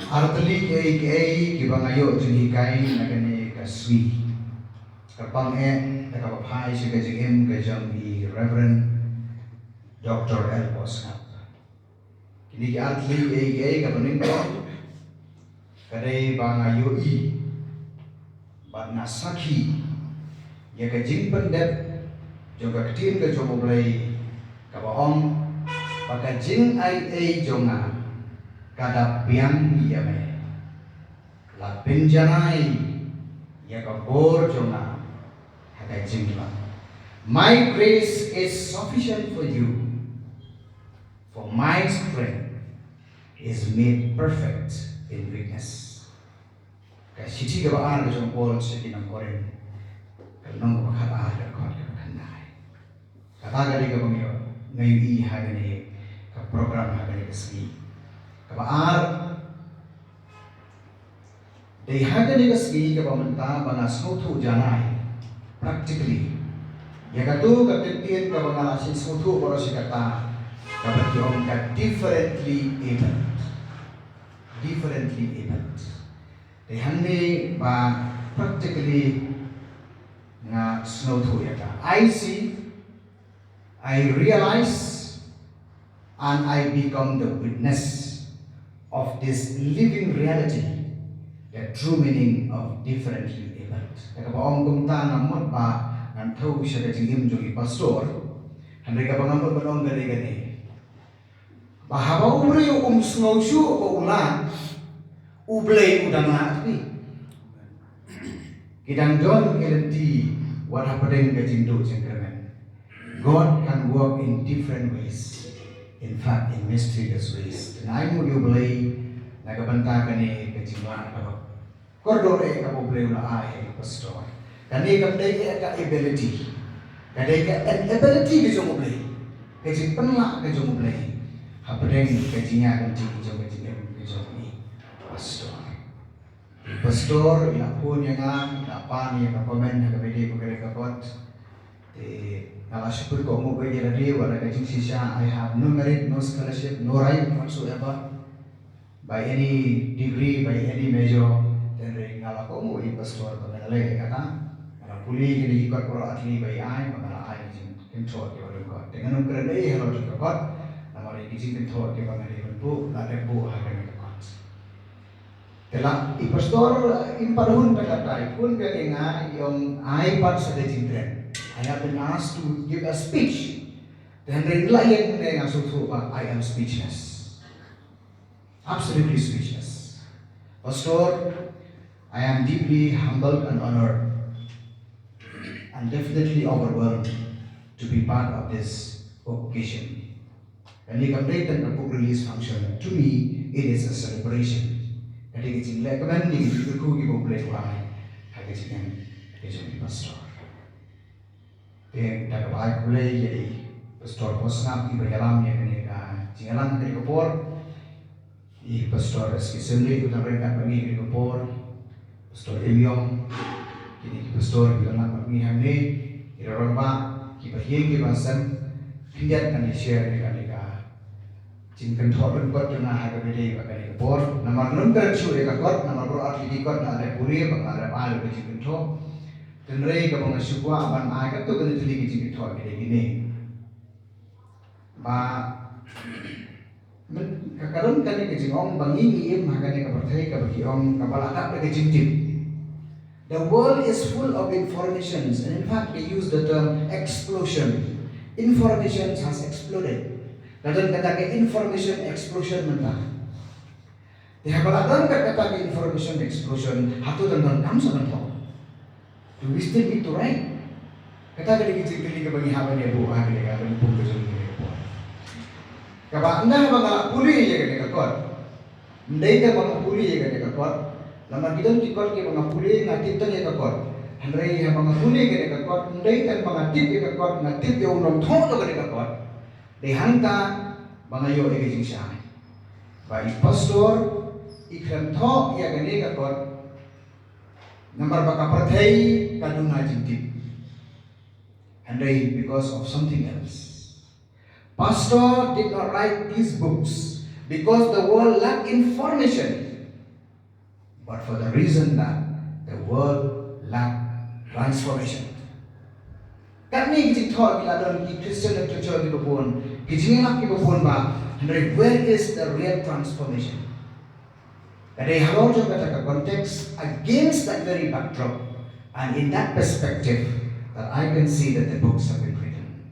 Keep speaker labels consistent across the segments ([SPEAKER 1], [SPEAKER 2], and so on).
[SPEAKER 1] Artali ke kibangayo Jingiakren nagani kaswi. Kapang nakapapai siya kajingim kajang i Rev.Dr.L.Pohsngap. Kini artali kapanin ko kadai bangayo bat nasaki ya Jingpyllait juga ketin ke Jingpyllait kabaong baka Jingpyllait jonga kada piang yame la penjanai ya kabor jonga hada Jingpyllait. My grace is sufficient for you, for my strength is made perfect in weakness. Siti ka baan ka jong Paul sa kinang koren kalnong ka makalaad ka kot ka kanday kataga di ka bangyo ngayon iha gani ka program ha gani kasgi ka baar day ha gani kasgi ka pamanta banga snotu janay practically ya katu ka tintin ka banga lasin snotu para si kata kapag yung ka differently able Handi ba practically nga snow to yata. I see, I realize, and I become the witness of this living reality, the true meaning of differently abled. Kaya ba kumta namot ba ng tawag siya kajing imjong pastor, handi ka ba ngamot ba nung gani-gani? Bahaba ubre yung snow shoe o ulan, ublay udang lahat ni. Kidang John elenti what happening kajing do Jingiakren. God can work in different ways. In fact, in mysterious ways. Tenay mo ublay nagabanta ka ni kajing lahat ka. Kordor ka ublay ula ay pastor. Kani kamday ka ability. Kadai ka ability kajing ublay. Kajing penla kajing ublay. Happening kajingnya kajing Pastor ilapun yang ilapan yang komen hagabedi pagkali kakot nalasipur ko mo pwede ladi wala kajing sisya. I have no merit, no scholarship, no right whatsoever by any degree, by any measure. Then ngala ko mo pastor pagkalay kata puli kini ikot pura atli by ay pagkala ay kinto ke Lyngkot dengan ukran ay hello to kakot namari kijing kinto ke pagkali bu lade bu hagani Kela pastor impanahon pagkatay kun kaya nga yung iPad sa Jingiakren. I have been asked to give a speech. Then ringlayan na nga susupa, I am speechless. Absolutely speechless. Pastor, I am deeply humbled and honored and definitely overwhelmed to be part of this occasion. And the completed the book release function, to me, it is a celebration. Jadi Jingiakren ni aku ibu boleh kuai, hanya Jingiakren pastor. Yang dah baik boleh jadi pastor Pohsngap ibu dalam yang ni Jingiakren dari Kapor, i pastor Assembly kita mereka bagi dari Kapor, pastor Emiong, kini pastor bilang bagi kami, kita orang kita hiang bahasan, pinjat kami share dengan mereka. Jingiakren Lyngkot dengan harga beda bagi Kapor. Nama nunggu curi kakot, nama berat di kot, ada puri, ada air bagi Jingiakren. Tenrei kapang syukwa aban agat tu kena tuli Jingiakren gede gini. Ba kakaron kani kejingong bangi ngiem hakane kapertai kabagi ong kapalakap lagi jingtip. The world is full of informations, and in fact they use the term explosion. Information has exploded. Kadang kata ke information explosion mentah. Dia balakang kata ke information explosion hatu dan kamu sebentar. Do we still need to write? Kata ke dikit-dikit bagi haban ya bu ha ke kan pun ke jeng ke po. Kaba anda bang puli je ke kot. Ndai ke bang puli je ke kot. Lama kita tikot ke bang puli ngatip tan ke kot. Handai ha bang puli ke kot, ndai kan bang tip ke kot, ngatip yo nom thong to ke kot. Dehangka bangayo ege jingsha. Bai pastor ikram tho ya gane ka kot. Nambar baka perthai kaduna jingtip. Andai because of something else. Pastor did not write these books because the world lacked information. but for the reason that the world lacked transformation. Kami kita thought bila dalam Christian literature kita pun, kita nak kita pun bah, where is the real transformation? Kadai halau juga kata konteks against that very backdrop, and in that perspective, that I can see that the books have been written.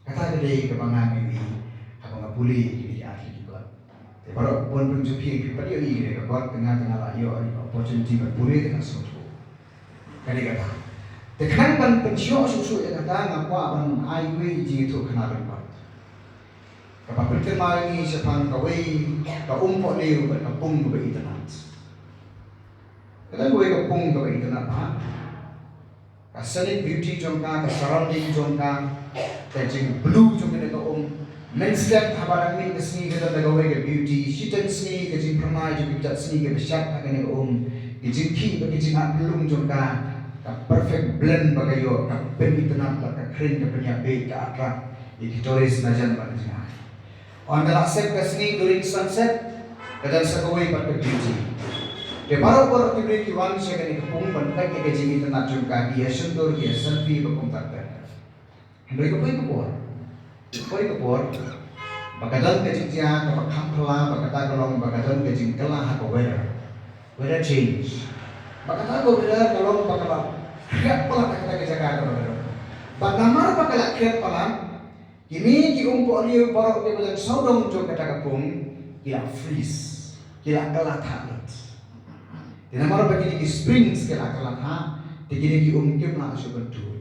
[SPEAKER 1] Kata kadai kebangan ini, apa ngapuli ini ahli kita. Kalau pun penjupi, pada ini kita tengah-tengah lah, yo opportunity berpuli tengah suatu. Kadai kata. Tekan ban pensio susu yang kata ngapa ban aiwi ji tu kena lembat. Kapag pertama ini sepang kawai ka umpok liu ban kapung ka internet. Kata kawai kapung ka internet ha. Ka scenic beauty jongka, ka surrounding jongka, ka jing blue jongka ka landscape habarang ni kesini kata kawai ka beauty, shiten sini ka jing pramai jongka sini ka besyak ka ni ka jing ki ka jing belum jongka. Perfect blend bagayo pen internet la kren ka punya be ka atrak ikitoris najan bagja on the last set kasni during sunset kadang sakawai pat beauty de baro por tibri ki wan se kani pung ban ka ke jing internet jum ka ki sundur ki selfie ba kum takta hendai ko poi ko por bagadang ka jing tia ka bakham phla bagata kalong bagadang ka jing kala ha ko weather change bagata ko weather kalong bakala Kriat pala kata kejagaan orang. Bagaimana pakala kriat pala? Kini ki umpo liu baru ke bulan saudong jo kata kapung kila freeze, kila kelathat. Di nama bagi ki springs kila kelathat, di kini ki kim nak su bantu.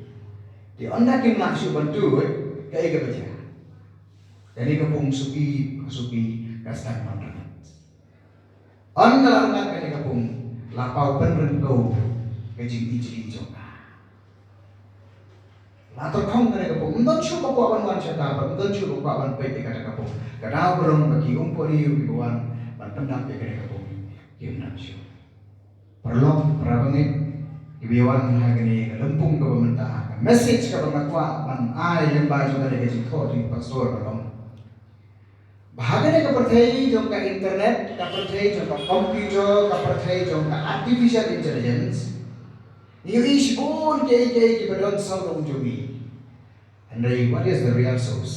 [SPEAKER 1] Di anda kim nak su bantu, kai ke baca. Jadi kapung suki kastan mana. Anda nak kini kapung lapau penrengkau kejing ijri jong. Latar kong kena kapung, mungkin cuba buat wan cakap, mungkin cuba buat wan pete kata kapung. Kadang belum bagi umpori ubiwan, bandam pe kena kapung, kim nak cuba. Perlu perabangit ubiwan hagani lempung ke pemerintah, message ke pemerintah, ban ai lembar juga ada kecil thought di pastor belum. Bahagian ke percaya jom ke internet, ke percaya jom ke komputer, ke percaya jom ke artificial intelligence. You each born ke badon saudong jogi. And what is the real source?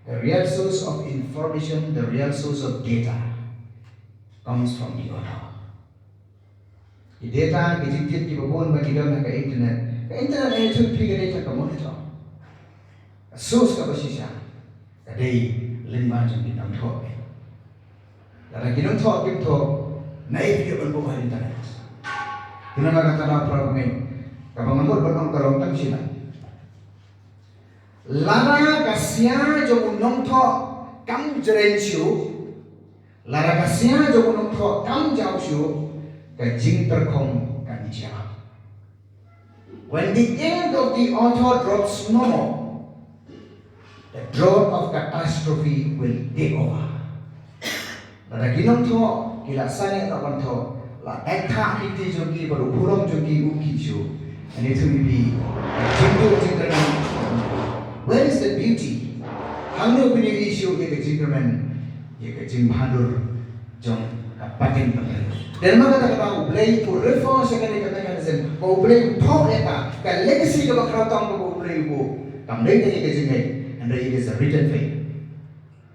[SPEAKER 1] The real source of information, the real source of data comes from the owner. The data dijikit ki babon bagi dalam ke internet. Ke internet itu tiga data kamu itu. Source ka basisya. Kadai lima jam kita thok. Dalam kita thok naik video berbuah internet. Kenapa kata lapar ni? Kapag ngamor berang karong tang sila. Lara kasya jo unong tho kam jerensiu. Lara kasya jo unong tho kam jausiu. Ka jing terkong kan jawab. When the end of the author drops no more, the drone of catastrophe will take over. Lara ginong tho kilasane kapan tho. La ekta kiti jogi baru kurang jogi uki jo, and it will be Jingiakren. Where is the beauty? Hangno punya issue ke Jingiakren, ke Jingpyllait jom kapatin pakai. Dan maka kata ulay po reform sekali kata sen, po ulay po eta, ka legacy ka bakratong po ulay po, kamlay kani ke Jingiakren, and it is a written faith.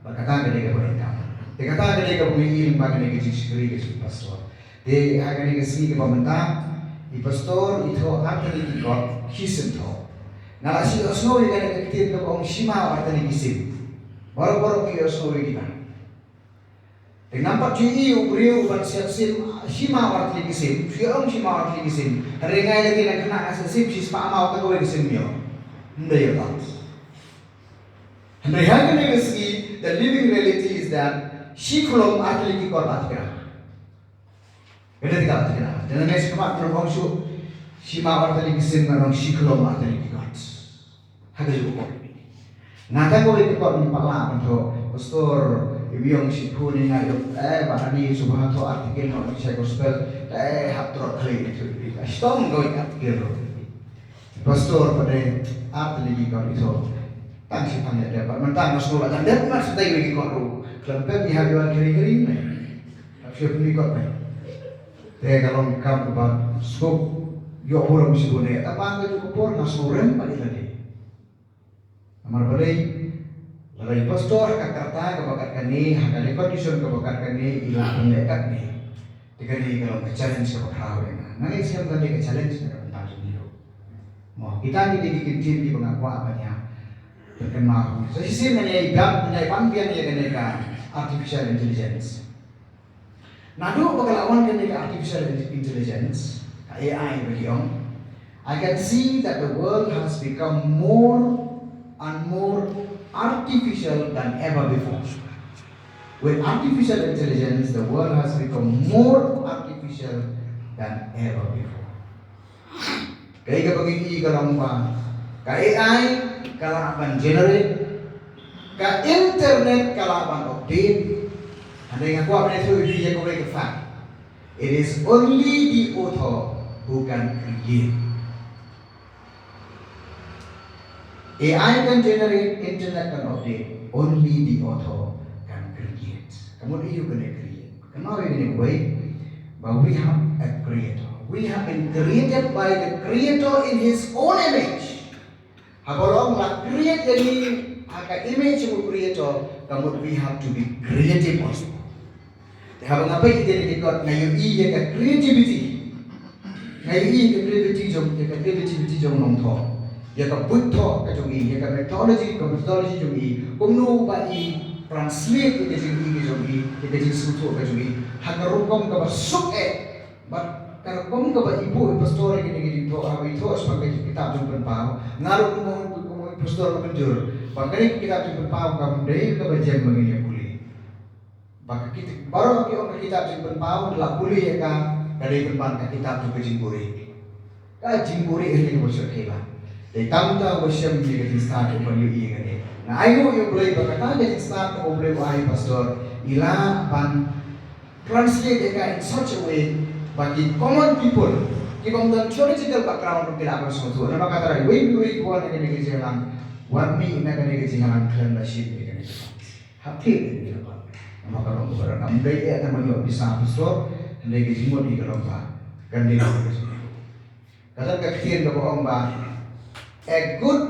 [SPEAKER 1] Bakata kani ka perintah. Kata kani ka pumili bagani ke Jingiakren ke pastor. They agak kesini ke pemerintah, di pastor itu arteri ikut kisim tho. Nala si osno ini kan ketir ke orang Shima arteri kisim. Baru-baru ke osno kita. Dengan nampak cuci ubrio ban siap-siap Shima arteri kisim, siang Shima arteri kisim. Hari ngai lagi nak kena asasip si spa mau tak kau kisim dia. Hendai apa? Hendai hanya kesini. The living reality is that Shikolom arteri ikut arteri. Beda tiga artinya. Dan next kemat terlalu bangsu, Shima arteri kisim dengan Shikolom arteri kikat. Hada juga kau. Nada kau ikut empala untuk pastor ibiong Shiku ni ngayon. Bahani subhan tu artikel nak saya gospel. Haptrot kali itu. Stom kau ikut artikel. Pastor pada arteri kikat itu. Tang si tang ada. Mentang masuk dan dia pun sudah ikut kau. Kelempet ni hari kiri-kiri ni. Tapi pun ikut ni. Te kalau kam ba scope yo orang sigune tapang ka por na surem palilade. Amar balay lalay pastor kakarta ka bakat kani hakale condition ka bakat kani ilang lekat ni. Tikani kalau ka challenge ka bakhaw na. Nangay siyam kani ka challenge na ka niyo. Mo kita ni dikitin di pangakwa apa niya. Terkenal. So isim na niya ibang na pampian niya kani ka artificial intelligence. Nado pagkalawan kani ka artificial intelligence, ka AI bagi I can see that the world has become more and more artificial than ever before. With artificial intelligence, the world has become more artificial than ever before. Kaya kapag hindi ka lang ba, ka AI, kalaban generate, ka internet, kalaban update, and then ako apa itu dia ko make a fact. It is only the author who can create. AI can generate, internet can update. Only the author can create. Kamu itu kena create. Kenapa ini baik? But we have a creator. We have been created by the creator in his own image. Haborong lah create jadi aka image of creator. Kamu we have to be creative also. Habang apa kita dikot ngayon iya ka creativity. Ngayon iya ka creativity jong nong tho. Ya ka buto ka jong iya ka methodology jong iya. Kung no ba i translate ka jong iya ka jong suto ka jong iya. Hagarukom ka ba suk but karakom ka ba ibu pastor gini to abi to sebagai kitab jong penpau. Ngaruh mo pastor ka penjur. Bangkali kitab jong penpau ka mendai ka ba jam mangini puli. Baka kita baru kita kitab jingpun pau telah pulih ya kan dari penpan kitab tu jingburi. Ka jingburi ini bosor kela. Dari tamta bosor ni kita start upon you iya kan. Nah ayo you boleh berkata jadi start to boleh wahai pastor ila pan translate ya in such a way bagi common people kibang dan theological background untuk tidak harus betul. Nama kata lagi we buat ini kejalan warni ini kan kejalan klan nasib ini kan. Hati ini kan. Maka kalau berada amdai akan menjawab bisa besar hendai kejimut di kalau ba gandeng kejimut. Kata kekitian kepada ba a good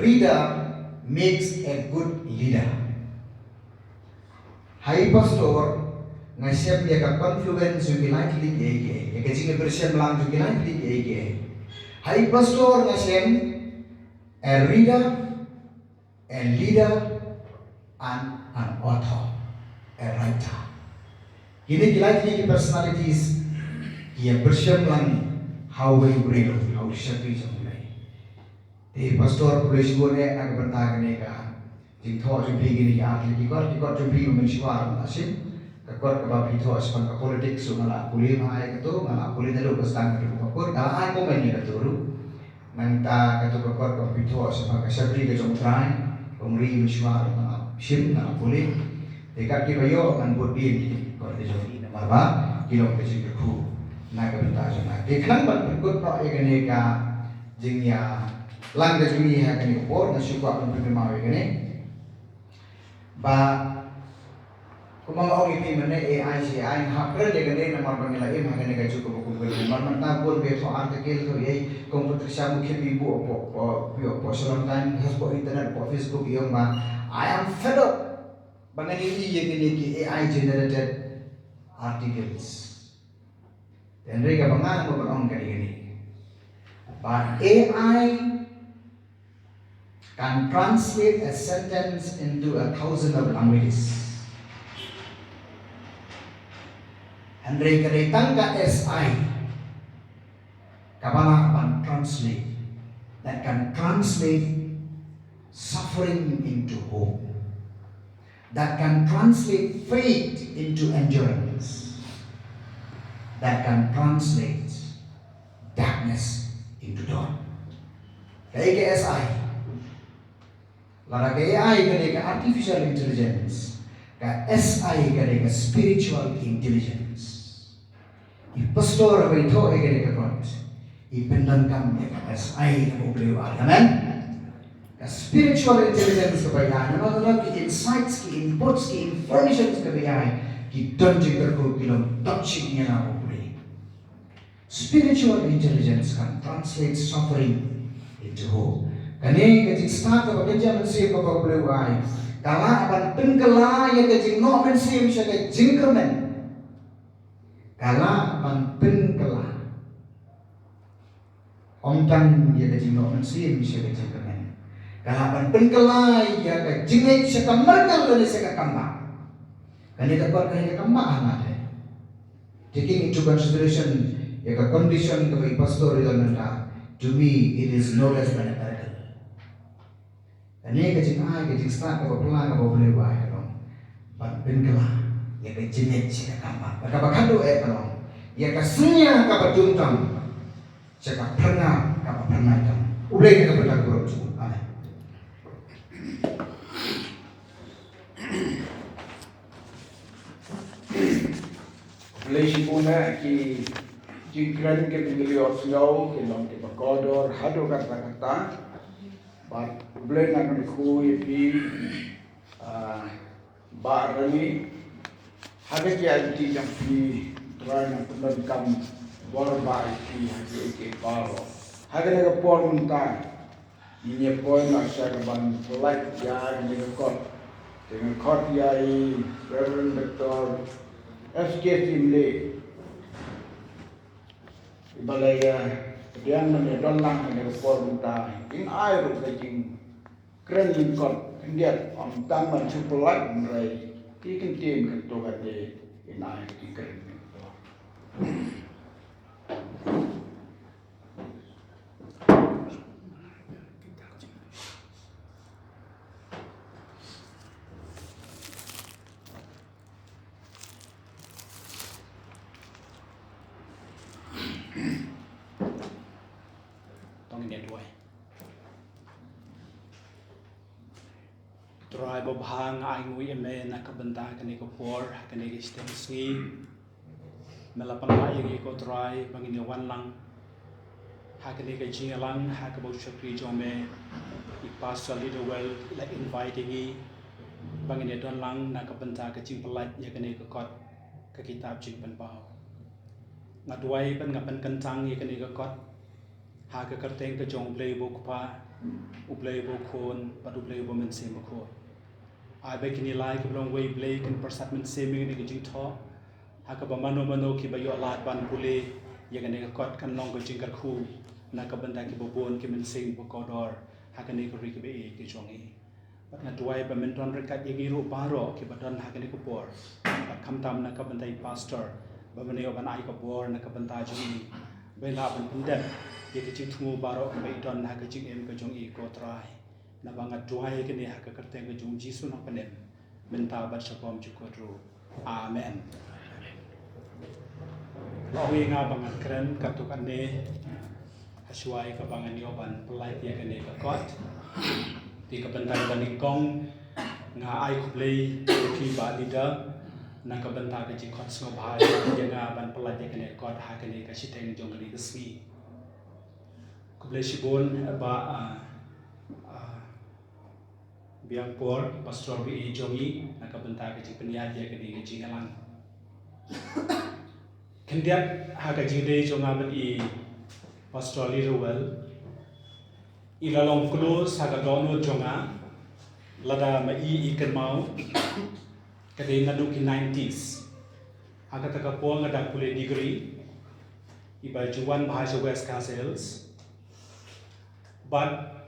[SPEAKER 1] reader makes a good leader. Hai pastor ngasih dia ke confluence juga likely dia ya kejimut bersih melang juga likely dia. Hai pastor ngasih a reader, a leader, and an author. A writer. Ini kira-kira personalities yang bersemblang how we bring, how syakri sampai. Di pastor polisi gune agak bertahan ni kan. Jingthor jumpi gini ya, kikor jumpi mensiwar nasib. Kikor kebab itu aspan ke politik so ngalah kulit mahai itu ngalah kulit itu bestang ke kikor. Kalau aku main ni keturu, nanta ketu kikor kebab itu aspan ke syakri ke jomtrai, pemri mensiwar ngalah sim ngalah kulit. Dekat kita yo kan berdiri kalau di sini nama apa kilo kecil berku naik ke atas sana. Dekat berikut pro ini ka jingya lang ke sini ya kan ikut nasuka pun bermain ini. Ba kumang orang ini mana AI hakre dia kan nama bangla ini makan ini cukup buku beli. Mana tabur beto artikel tu ye komputer saya mungkin ibu po selama time hasbo internet po Facebook yang ba I am fed up. Bagaimana ini AI generated articles. Dan mereka menganggap orang kali ini. But AI can translate a sentence into 1,000 of languages. And mereka datang ke SI. Kapala akan translate. That can translate suffering into hope. That can translate faith into endurance. That can translate darkness into dawn. Kaya ke SI. Lara kaya AI kaya ke artificial intelligence. Kaya SI kaya ke spiritual intelligence. Pastor apa itu kaya ke kont. Ipendangkam ya ke SI yang beliau amen. Spiritual intelligence kebayaan, nama ki insights, ki inputs, ki informations kebayaan, ki donjing terku bilang touchingnya na boleh. Spiritual intelligence can translate suffering into hope. Kani kajing start ka kerja mensim ka boleh wai. Kala aban pengkela ya kajing no mensim siya ka Jingiakren. Kala aban pengkela. Omtan ya kajing no mensim siya ka Jingiakren. Kala aban pengkela ya ka Jingiak siya ka merkel dan siya ka kambak. Kani dapat kani ka kambak anak. Taking into consideration ya condition ka pastor ilan nanda, to me it is no less than a miracle. Kani ka jingay ka jingsta ka pala ka boleh buat kalong. Pan pengkela ya ka jinget siya ka kamba. Ka bakado kalong. Ya ka senya ka pajuntang. Siya ka pernah ka pernah itu. Ulay ka pernah kurang cukup. Amen.
[SPEAKER 2] Malaysia puna ki Jingiakren ke biliot snow ke long ke bakodor hado kata but boleh nak dikui pi barani hade ki alti jam pi try nak pendenkam borba pi hade ke baro hade nak por munta ini poin nak saya ban polite ya ni kot dengan kot ya Rev.Dr.L.Pohsngap Ibalaya dian menedonlang dengan formuta in air kajing keren Lyngkot kendiat om taman Jingpyllait merai ikan tim ketua de in air keren.
[SPEAKER 3] Try babhang ai ngui eme na kabenta kani ko por kani istensi melapang ai ngi ko try bangini wan lang ha kani ka jingalang ha ka bo chakri jome ipasal leader well la invite ngi bangini don lang na kabenta ka Jingpyllait ya kani ko kot ka kitab jingpan bau ngadwai ban ngapan kentang ya kani ko kot ha ka kerteng ka jong play bo pa uplay bo khon pad uplay bo men sem bo khon ai baik ini lai ke belong way play kan persat men seming ni ke jing tho ha ka ba mano ki ba yo lat ban pule ya kan ne kot kan long ko jing kar khu na ka banda ki bobon ki men sing bo kodor ha ka ne ko ri ke be ke jong e bat na tuai ba men ton rekat ye ru baro ki ba don ha ka ne ko por ba kham tam na ka banda pastor ba ban yo ban ai ko bor na ka banda jing ni be la ban pundet ye ke jing thu baro ba don ha ka jing em ko jong e ko trai na bangat tuai ke ni hak kerteng ke jung jisu na panen menta bat syapom cukotru amen lawi nga bangat keren katukan ne hasuai ka bangan yoban pelai dia ke ne kot ti ka bentai banikong nga ai kuplei ki ba leader na ka benta ke jikot sngo bhai dia nga ban pelai dia ke ne kot ha ke ne ka siteng jong ke swi kuplei sibon ba biang por pastor B.P. jongi nak bentar ke penyaji ke di Jingiakren kendiat ha ka jingde jonga ben I pastor Lirwell ilalong close ha ka dono jonga lada ma I ikan mau ke di ngadu ki 90s ha ka taka po ngada pule degree iba juan bahasa West Castles but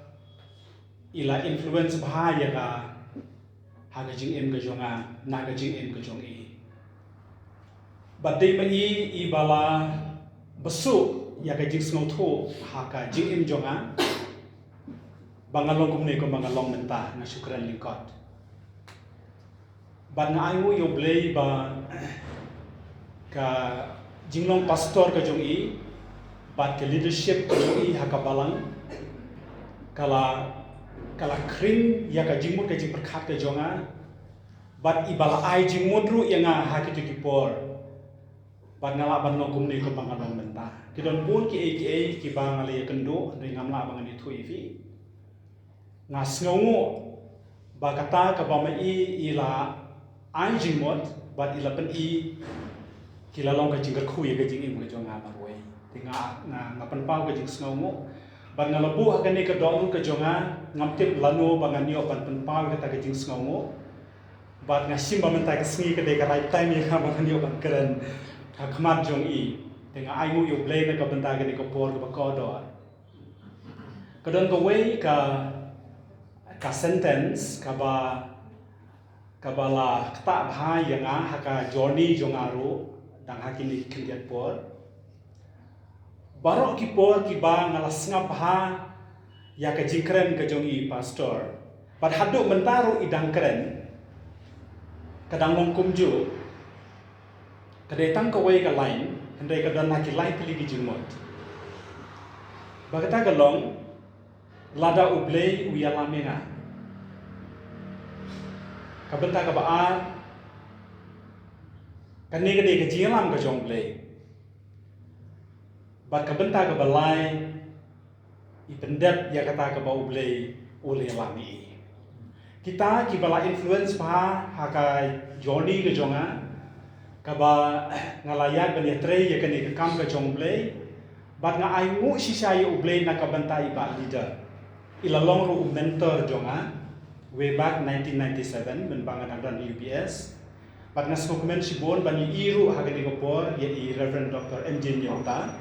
[SPEAKER 3] ila influence bahaya ka haga jing em ka jonga naga jing em ka jong e badai ma I ibala besu ya ka jing sngo tho haka jing em jonga bangalong kumne ko bangalong menta na syukran Lyngkot ban nga ai yo blay ba ka jinglong pastor ka jong e bat ke leadership ka jong e haka balang kala kring ya ka jingmut ka jing perkhat ka jonga bat ibala ai jingmut ru yang ha ki tu por ban ngala ban no kumni ko bangalong menta kidon pun ki bang ale kendo ri ngamla bang ni thui fi ngasngongu ba kata ka ba mai ila ai jingmut bat ila pen I Kila long ka jingkat khuya ka jing im ka jong ngap arway. Tinga ngapan pau ka jing sngongo. Ban ngalabu agane ka dong ka jonga ngamtip lanu banganyo ban pau ka ta ka jing sngongo. Bat ngasim bamentai ka sngi ka de ka right time ya banganyo ban keren. Khmat jong I. Tinga ai ngu yo blay na ka benta ka de ka por ka ko do. Ka don ka way ka sentence ka bala kta bha yang haka journey jongaru dang hakini kindiat por barok ki por ki ba ngalas ngap ha ya ka jingkren ka jongi pastor but hadu mentaru idang kren kadang mongkum ju kadetang ka way ka line handai ka dan haki line pili ki jingmot bagata ka long lada ublay uyala menga kabenta ka baar kani ka de ka jialam ka jong play bat kabenta ka balai I pendep ya kata ka bau play ule lami kita ki bala influence pa haka journey ka jonga ka ba ngalayat ban yatre ya kani ka kam ka jong play bat nga ai mu sisa ya ublay na kabenta I ba leader ilalong ru mentor jonga way back 1997 ben bangan dan UPS bat nga dokumen sibon ban iru hagani ko por ya I Rev.Dr.L.Pohsngap Jingiakren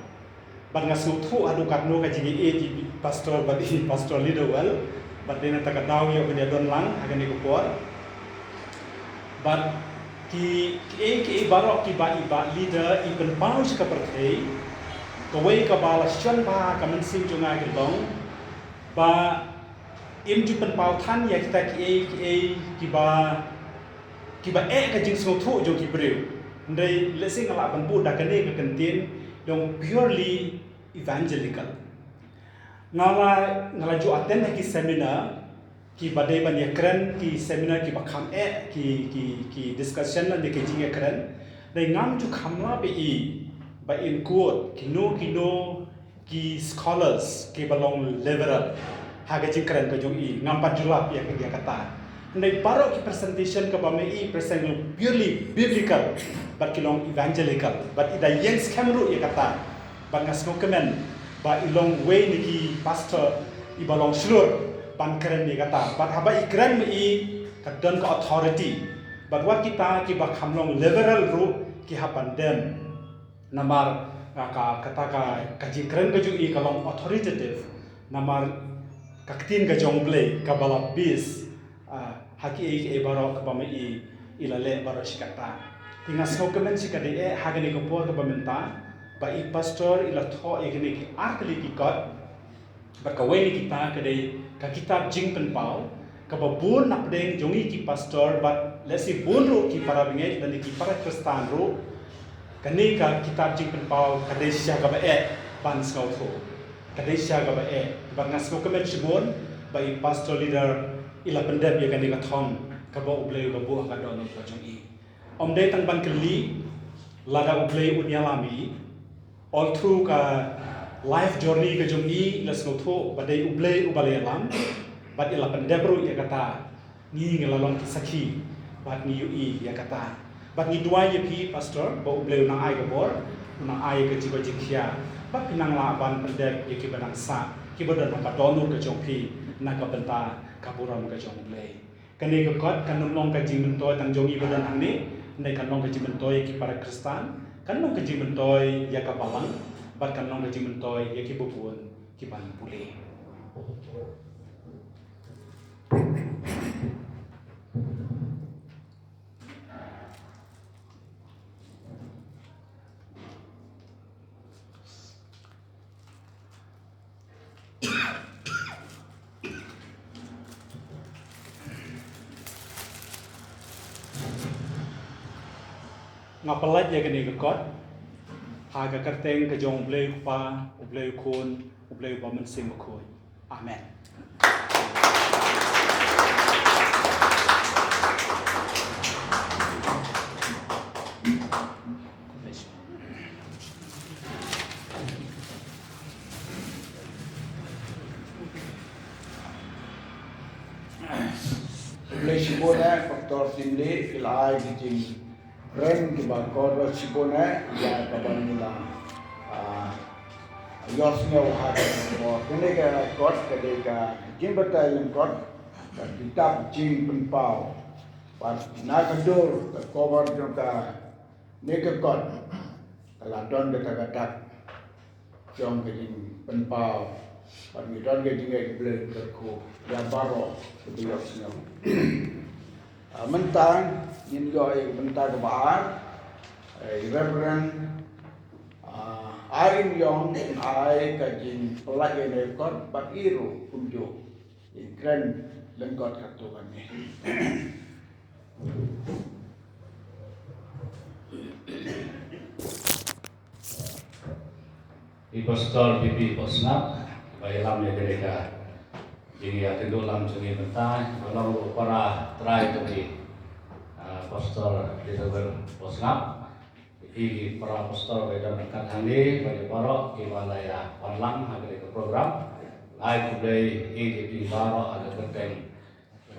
[SPEAKER 3] bat nga suthu adu katno ka jingi pastor bat I pastor leader well bat dena takadaw ya ben don lang hagani ko por bat ki barok ki ba leader I ben pau ka perthei ka way ka bala shan ba ka mensing junga gedong ba im ju pen pau than ya kita ki ba ka jing so thu jo ki breu ndai lesing ala ban bu da kane ka kantin dong purely evangelical ngala ju attend ki seminar ki badai ban yakren ki seminar ki bakham ki discussion la de ki Jingiakren dai ngam ju khamla be I ba in quote kino ki scholars ki balong liberal haga Jingiakren ka jong I ngampat julap ya ke dia kata ndai paro ki presentation ka ba me I present purely biblical but kilong evangelical but ida yang scamru ya kata ban ngasno kemen ba ilong way ni ki pastor I balong slur ban keren ni kata but haba I keren me I kadon ka authority but what kita ki ba khamlong liberal ru ki hapan dem namar kata ka Jingiakren ka jong I kalong authoritative namar kaktin ka jong play ka bala bis haki barok ka ba me I ilale barok sikata tinga skokemen sikade hagani ko por ka bamenta ba I pastor ila tho egene ki arkli ki kot ba ka weni kita kade ka kitab jingpen pau ka ba bun napdeng jongi ki pastor ba lesi bun ru ki para bingai dan ki para kristan ru kani ka kitab jingpen pau kade sia ka ba ban skau tho kade sia ka ba ba ngasko kemen sibon ba I pastor leader ila pendep ya kani ka thong ka ba ublei ka bu ka don ka jong I om dei tang ban kli lada ublei unyalami all through ka life journey ka jong I la sno tho ba dei ublei ubale lam ba ila pendep ru ya kata ni ngelalong ki sakhi ba ni UI ya kata ba ni dua ye pi pastor ba ublei nang ai ka bor nang ai ka jiba jingkhia ba pinang la ban pendep ye ki banang sa ki bodan ka donur ka jong pi na ka benta kapuram ka jong play kani ka kot kanum long ka jingmentoy tang jong I badan angni nei kanong ka jingmentoy ki para kristan kanong ka jingmentoy ya ka balang bat kanong ka jingmentoy ya ki bubun ki ban puli ngapalat ya kani ka kot haga karteng ka jong blei pa ublei kun ublei ba man sing ko amen
[SPEAKER 2] Ublay sibon faktor sindi ilay di jing Ren kiba koro sibone ya kaban nila yosnya wahada mo kene ka kot kade ka Jingpyllait Lyngkot ka kitab Jingpyllait pas na kadur ka cover ka neka kot kala don ka tagatak jong ke Jingpyllait pas ni don ke jingai blek ko ya baro ke yosnya mentang in yo mentang baar Reverend Arim Yong ai ka Jingpyllait Lyngkot bat iru kunjo Jingiakren Lyngkot katuan ni.
[SPEAKER 4] Pt.2 Pohsngap Bailam ya mereka Jingiakren dolam jungi bentai kalau para try to be Pastor Rev.Dr.L.Pohsngap i para pastor beda dekat handi bagi para kibalaya online ada ke program live today di para ada tentang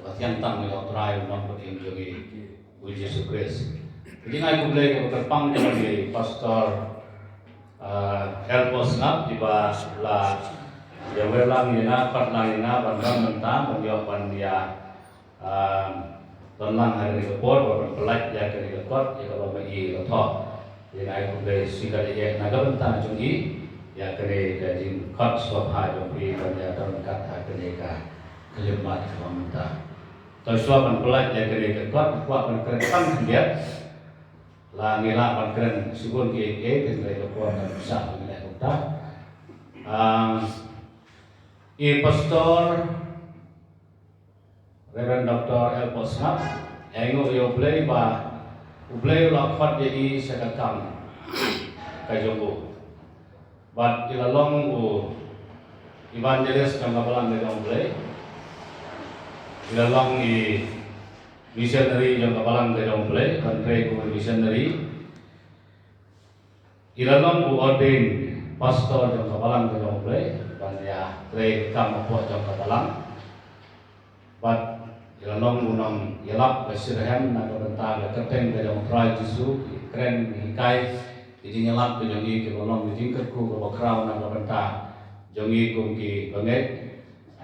[SPEAKER 4] latihan tang dengan try non penting jungi Puji Yesus Kristus. Jadi ngai boleh ke terpang dengan Pastor L.Pohsngap di la yang welang ina patlang ina bandang mentang bandiok bandia tentang hari ke por pelaj ya ke kot ya kalau bagi lotok yang ai boleh sikap dia naga bentang jungi ya kene ke Jingiakren swap hai beri bandia dalam kata kene ka kelimat kementang. Kalau suapan pelaj ya kene ke kot kuat keren dia la ngila ban keren subun ke kene ke por dan besar ngila kota Pastor Rev.Dr.L.Pohsngap engo yo play ba play la khat jadi sekakam kajonggo but ilalong evangelist kang kabalan de play ilalong missionary yang kabalan de play country ko missionary ilalong ordain pastor yang kabalan de play ban ya play kam po yang kabalan but ilalong unang yalap basirahan na kabanta kateng kadang try jisu kren hikai jadi nyalap ke jongi ke bolong jingkat ku ke bakraw na kabanta jongi ku ki banget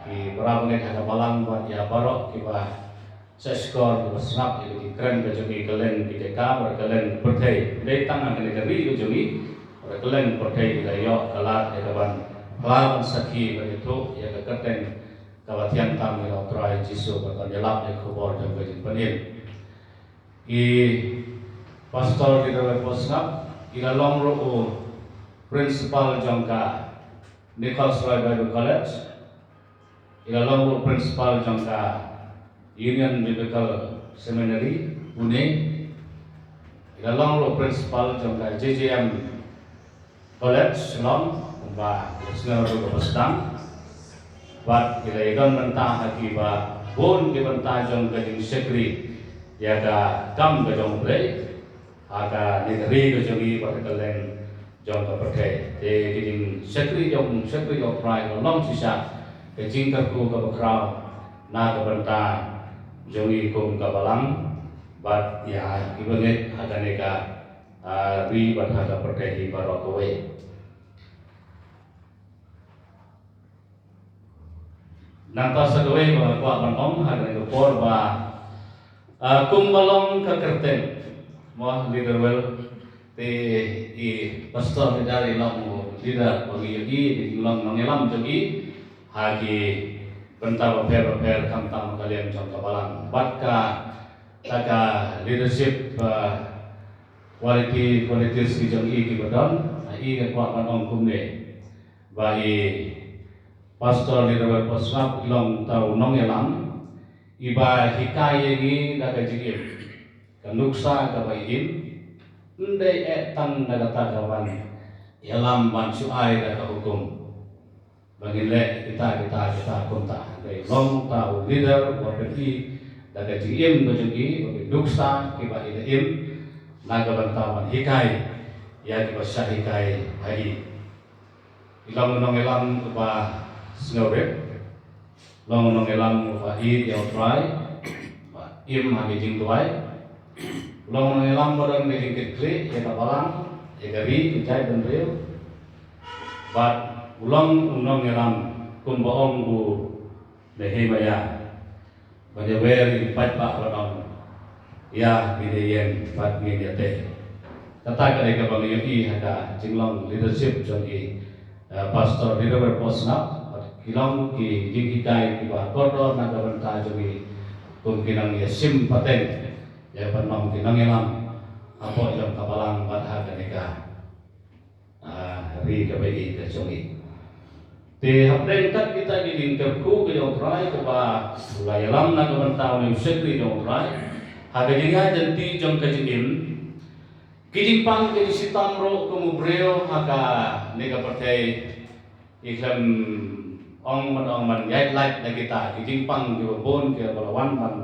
[SPEAKER 4] ki berapa banget ada balang buat ya barok ki ba seskor ke snap jadi kren ke jongi kelen ki deka ber kelen perthai dei tang ke negeri ke jongi ber kelen perthai ke yo kalat ke ban lawan sakhi ke itu ya ke kateng kawatian tam ni try jisu bakal jelap ya kubor dan bajin panin i pastor di Rev.Pohsngap ila long ro principal jangka Nicholas Bible College ila long ro principal jangka Union Biblical Seminary Pune ila long ro principal jangka JJM College Long ba Islam ro Bastang bat kita ikan mentah haki ba bon ke mentah jong ke jing sekri ya ka kam ke jong play aga negeri ke jongi ba kelen jong ke perkai te jing sekri jong prai long sisa ke jing ke ku ke bakrau na ke mentah jongi kum ke balang bat ya ibanget aga neka ri bat aga perkai di barokowe nanta sagawai ba kwa banong hagan ko por ba kumbalong ka kerten mo leader well te i pastor ni dari long leader bagi yogi di long nongelam jogi hagi benta ba per kam tam kalian jong kabalang batka taka leadership quality si jong i ki badon i ka kwa banong kumne ba Pastor di Rev.Pohsngap ilong tau nong yalam iba hikai ini daga jigim kanuksa kabayin ndai tan daga tagawan yalam ban suai daga hukum bangile kita konta dai long tau leader Rev.B.P daga jigim bajugi bagi duksa kiba im naga bantawan hikai ya kiba hikai hai ilong nong yalam ba snowrep long elam fa i dia try im hagi jing tuai ulang mengelam barang di Lyngkot klik ya kabalang ya gari pijai benril bat ulang unang ngelam kumbaong bu nehemaya banyaweri patpa barang ya bidayen bat ngiyate kata kare ka bangyoi haka jinglong leadership jogi pastor Rev.Dr.L.Pohsngap kilong ki Jingiakren ki ba kotor na gabanta jogi kumkinang ya sim paten ya panom kinang elam apo jam kabalang batha kaneka ri kabai ka jogi te hapden kat kita di Lyngkot ke otrai ke ba layalam na gabanta ni sekri de otrai haga jinga janti jong ka jingim Kijimpang ke sitam ro kumubreo haka nega partai iklam ong man yait light na kita kijimpang ke bon ke balawan man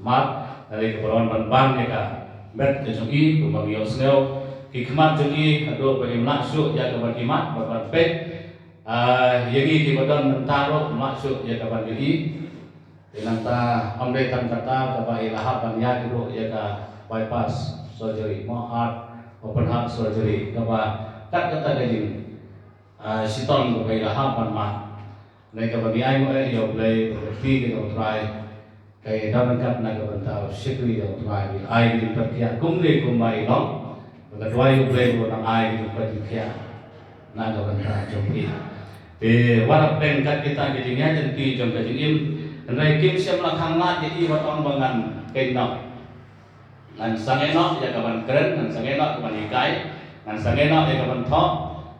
[SPEAKER 4] mat dari ke balawan ban nega bet ke jogi kumang yo sneo kikmat jogi ado bagi maksud ya ke bagimat babat pet yagi ki badan mentaro maksud ya ke bagi dinanta amde tan kata ke bai lahap ban ya dulu ya ke bypass surgery, more heart, open heart surgery. Kapa kat kata gajing, siton berbagai lahapan mah. Mereka bagi ayam yo play berarti kita try. Kaya dalam kat nak bentau sekali yo try. Ayam di perkian kumde kumai long. Kedua yo play orang ayam di perkian nak bentau jompi. Warap kat kita gajingnya jadi jom gajingim. Kenai kim siam lakang lat jadi orang bangan kenok. Ngan sangeno ya kapan keren, ngan sangeno kapan ikai, ngan sangeno ya kapan thok,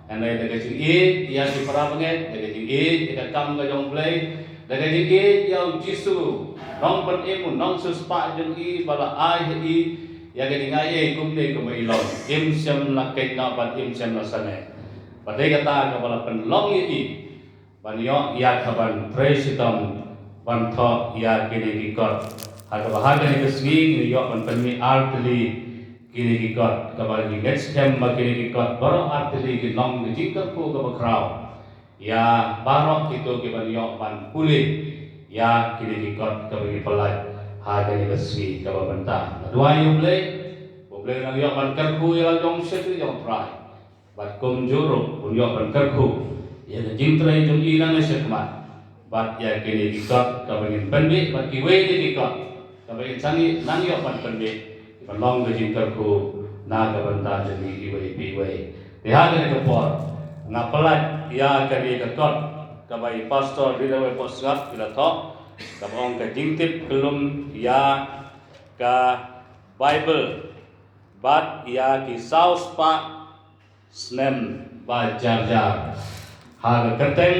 [SPEAKER 4] ngan dari daging ya di parabanget, daging ya kam ga jong play, daging ya jisu, nong pen imun, nong suspa jong bala ai ya daging kumne kumai long, im siam la kenno ban im siam la sane. Padai kata kapala pen long banyo ya kapan presitam ban thok ya kini gikot. Haka bahagia ni keswing ni yok penmi artili kini kikot kabagi next time kini kikot baru artili ki long ni jingkap ku ka kraw ya barok itu ki ban yok ban pulih ya kini kikot kabagi pelai haga ni keswi ka benta dua yu boleh nang yok ban kerku ya jong sekri jong try bat kum juru pun yok ban kerku ya jingtrai jong ilang sekmat bat ya kini kikot kabagi penmi bat kiwe ni kikot Kabai sangi nang yo pan pende pan long ke jingkarku na ka banta jadi iwai piwai dia ke por ngapelat ya ke di kot kabai pastor Rev.Dr.L.Pohsngap bila tho kabong ke jingtip kelum ya ka bible bat ya ki saus pa snem ba jar jar ha ke keteng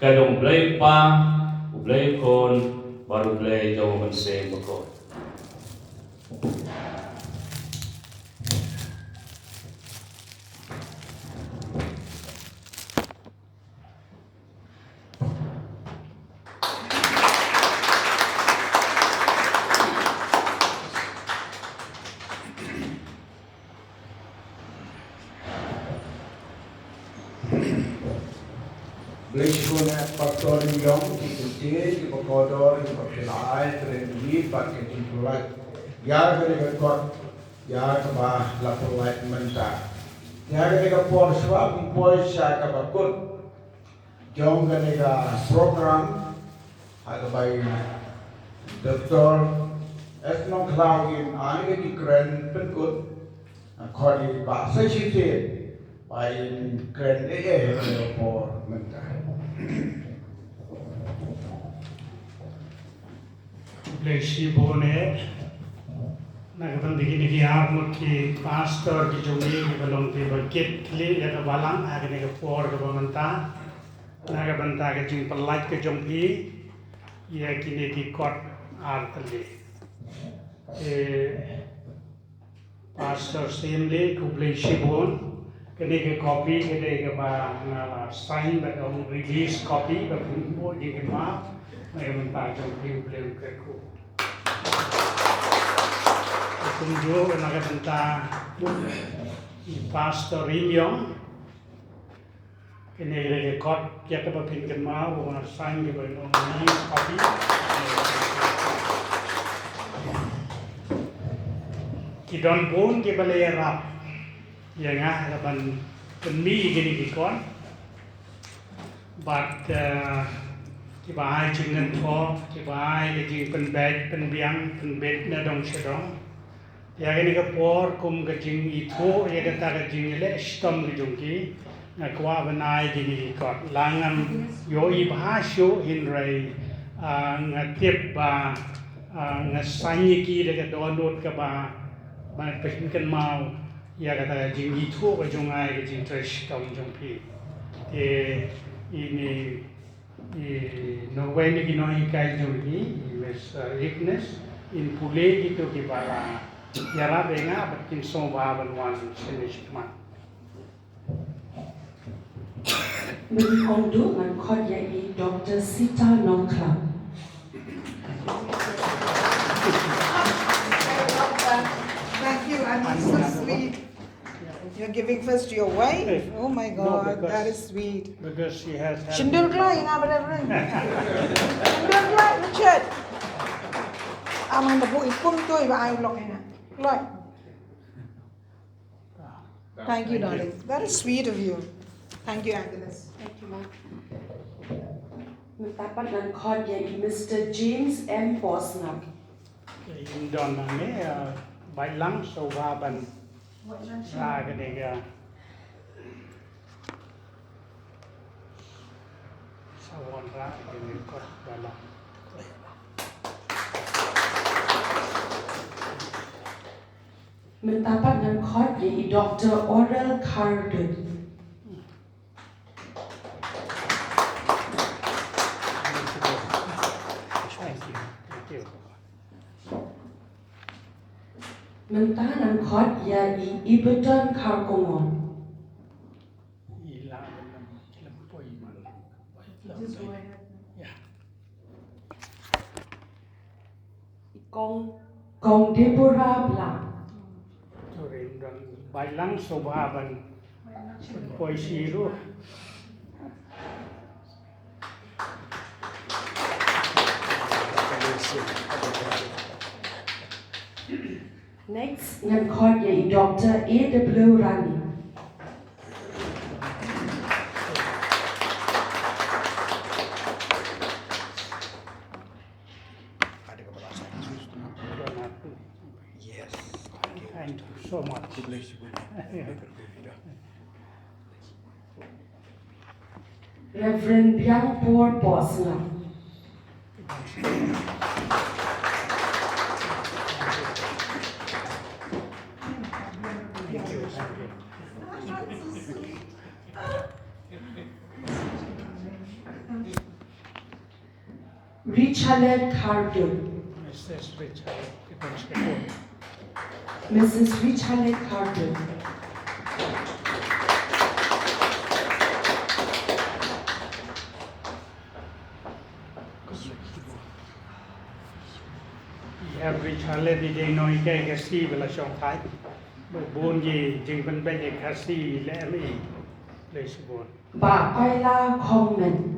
[SPEAKER 4] kadong blai pa blai kon baru play jauh mense beko.
[SPEAKER 2] Beliau pastor yang dikunci, dipakodor, dipakilai, terendi, pakai Jingpyllait. Ya kerja ya kebah lapulait mentah. Ya kerja por swab impoi saya kebakut. Jom kerja program, ada bayi Dr. Esnong Klaugin, ane Jingiakren penkut, kodi bahasa sihir, bayi keren por mentah.
[SPEAKER 3] Blesi bone nagabandigi ni armut ki pastor ki jomi ki balong ki bakit kli ya balang agane ke por ke bamanta nagabanta ke Jingpyllait ke jompi ya kini ki kot artli pastor simle ku blesi bon kene ke copy kene ke ba sign ba release copy ba bo di ke ma nagabanta jompi blem ke ku kunjo nagabanta pastor Rimyong kene record ya ke bapin ke ma bo na sign ke ba no release copy Kidon pun ke balai rap. Ya ngah laban penmi gini kikon. But kibai jingan tho, kibai ke jing penbiang penbet na dong sedong. Ya gini ke por kum ke jing itu ya kata ke jing le stom ke jungki. Nakwa benai gini kikon. Langan yo ibhasyo hinrai ngatip ba ngasanyi ki dekat donut ke ba pesinkan mau ya kata jing itu ke jungai ke jing trash tom jungpi. Ini Norway ni ginoi kai jungki mes weakness in pule gitu ki bala yara benga batin somba banwan senishman.
[SPEAKER 5] Mình ông đủ ngàn khót dạy Dr. Sita Nongkla.
[SPEAKER 6] Thank you, I mean, so sweet. You're giving first to your wife? Oh my God, that is sweet.
[SPEAKER 3] Because she has had
[SPEAKER 6] Jingpyllait, yang apa dah? Jingpyllait, Richard. Amang nabu ipum tu iba ayu lok ina. Lloyd. Thank you, darling. Very sweet of you. Thank you, Agnes.
[SPEAKER 5] Thank you, Mom. Mình dapat ngàn khót dạy Mr. James M. Pohsngap.
[SPEAKER 3] in don ni bai lang so va ban ra cái này kìa sao on ra cái này có bai lang
[SPEAKER 5] Mình dapat ngàn khót dạy Dr. L.Pohsngap.
[SPEAKER 3] Thank you.
[SPEAKER 5] Mình ta ngàn khót dạy Ibeton Karkomon.
[SPEAKER 3] Ila dalam poi man. Ya.
[SPEAKER 5] Kong Deborah Blanc.
[SPEAKER 3] Turin dan bai lang so va ban poi siru.
[SPEAKER 5] Next, ngàn khót dạy Dr. A.W. Rani.
[SPEAKER 1] Ada kepala saya. Yes.
[SPEAKER 3] Thank you so much.
[SPEAKER 1] Bless you.
[SPEAKER 5] Rev.Dr.L.Pohsngap.
[SPEAKER 3] Thank you.
[SPEAKER 5] Richard Carter.
[SPEAKER 3] Mrs. Richard, Pt.2.
[SPEAKER 5] Mrs. Richard Carter.
[SPEAKER 3] Richard đi đây nói cái si về là song thái bởi buồn gì chừng bên bên cái cái si lẽ mỹ lấy sự buồn
[SPEAKER 5] Bà Paila Kongman.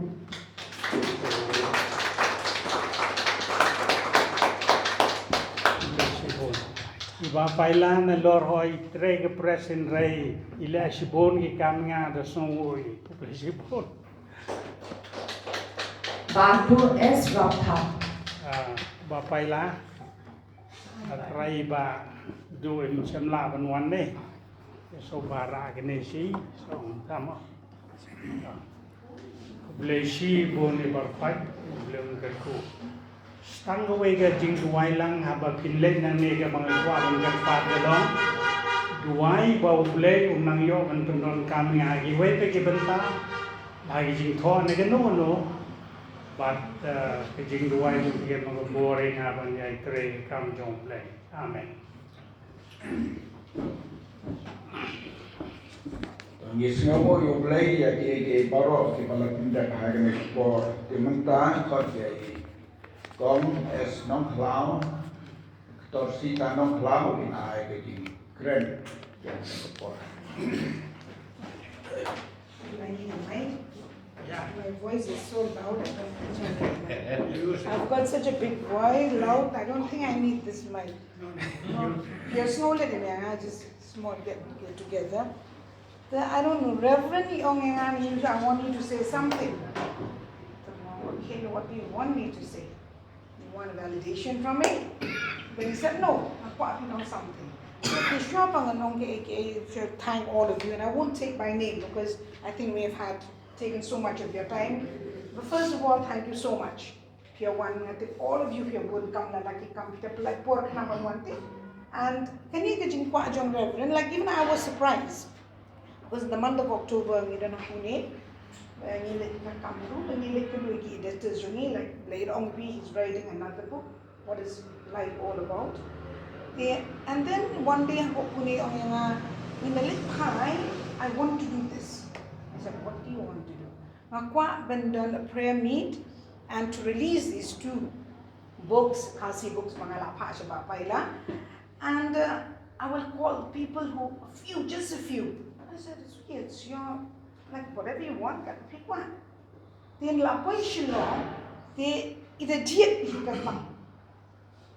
[SPEAKER 3] Iba pailan na lor hoy tre ke present rei ila si buồn cái cam nga da song oi lấy sự buồn
[SPEAKER 5] Bà Tu S. Raptap.
[SPEAKER 3] ba paila rai ba do em xem la ban wan ne so bara cái này si song tama lấy si buồn ni bar phai belum ke ku stang away ka jing duai lang haba pinlet na ne ka mga kwa ban ka pa de long duai ba ule unang yo ban tunon kam nga gi we pe ki banta lagi jing tho ne ka no but cái jing duai ju ki mga boring ha ban yai tre kam jong play amen
[SPEAKER 2] Ngis ngamo yung play ya ki baro ki pala pindah hagen ekspor di mentang kot ya Kong es non clown Sita non clown in ai ke Jingiakren yang ekspor
[SPEAKER 6] My voice is so loud. I don't I've got such a big voice, loud. I don't think I need this mic. No, you're smaller than me. I just small get together. I don't know, Reverend Yong, I want you to say something. Okay, what do you want me to say? You want validation from me? But he said, no, I want to know something. I should thank all of you, and I won't take my name because I think we have taken so much of your time. But first of all, thank you so much. All of you here would come like pork number one thing. And can you get Jingpyllait John Reverend? Like even I was surprised. Because the month of October, we don't know like later on he's writing another book, what is life all about. And then one day I want to do this. I said, what do you want to do? I've been done a prayer meet and to release these 2 books, Kasi books, and I will call people who, just a few. I said, it's your, like whatever you want, pick one. Then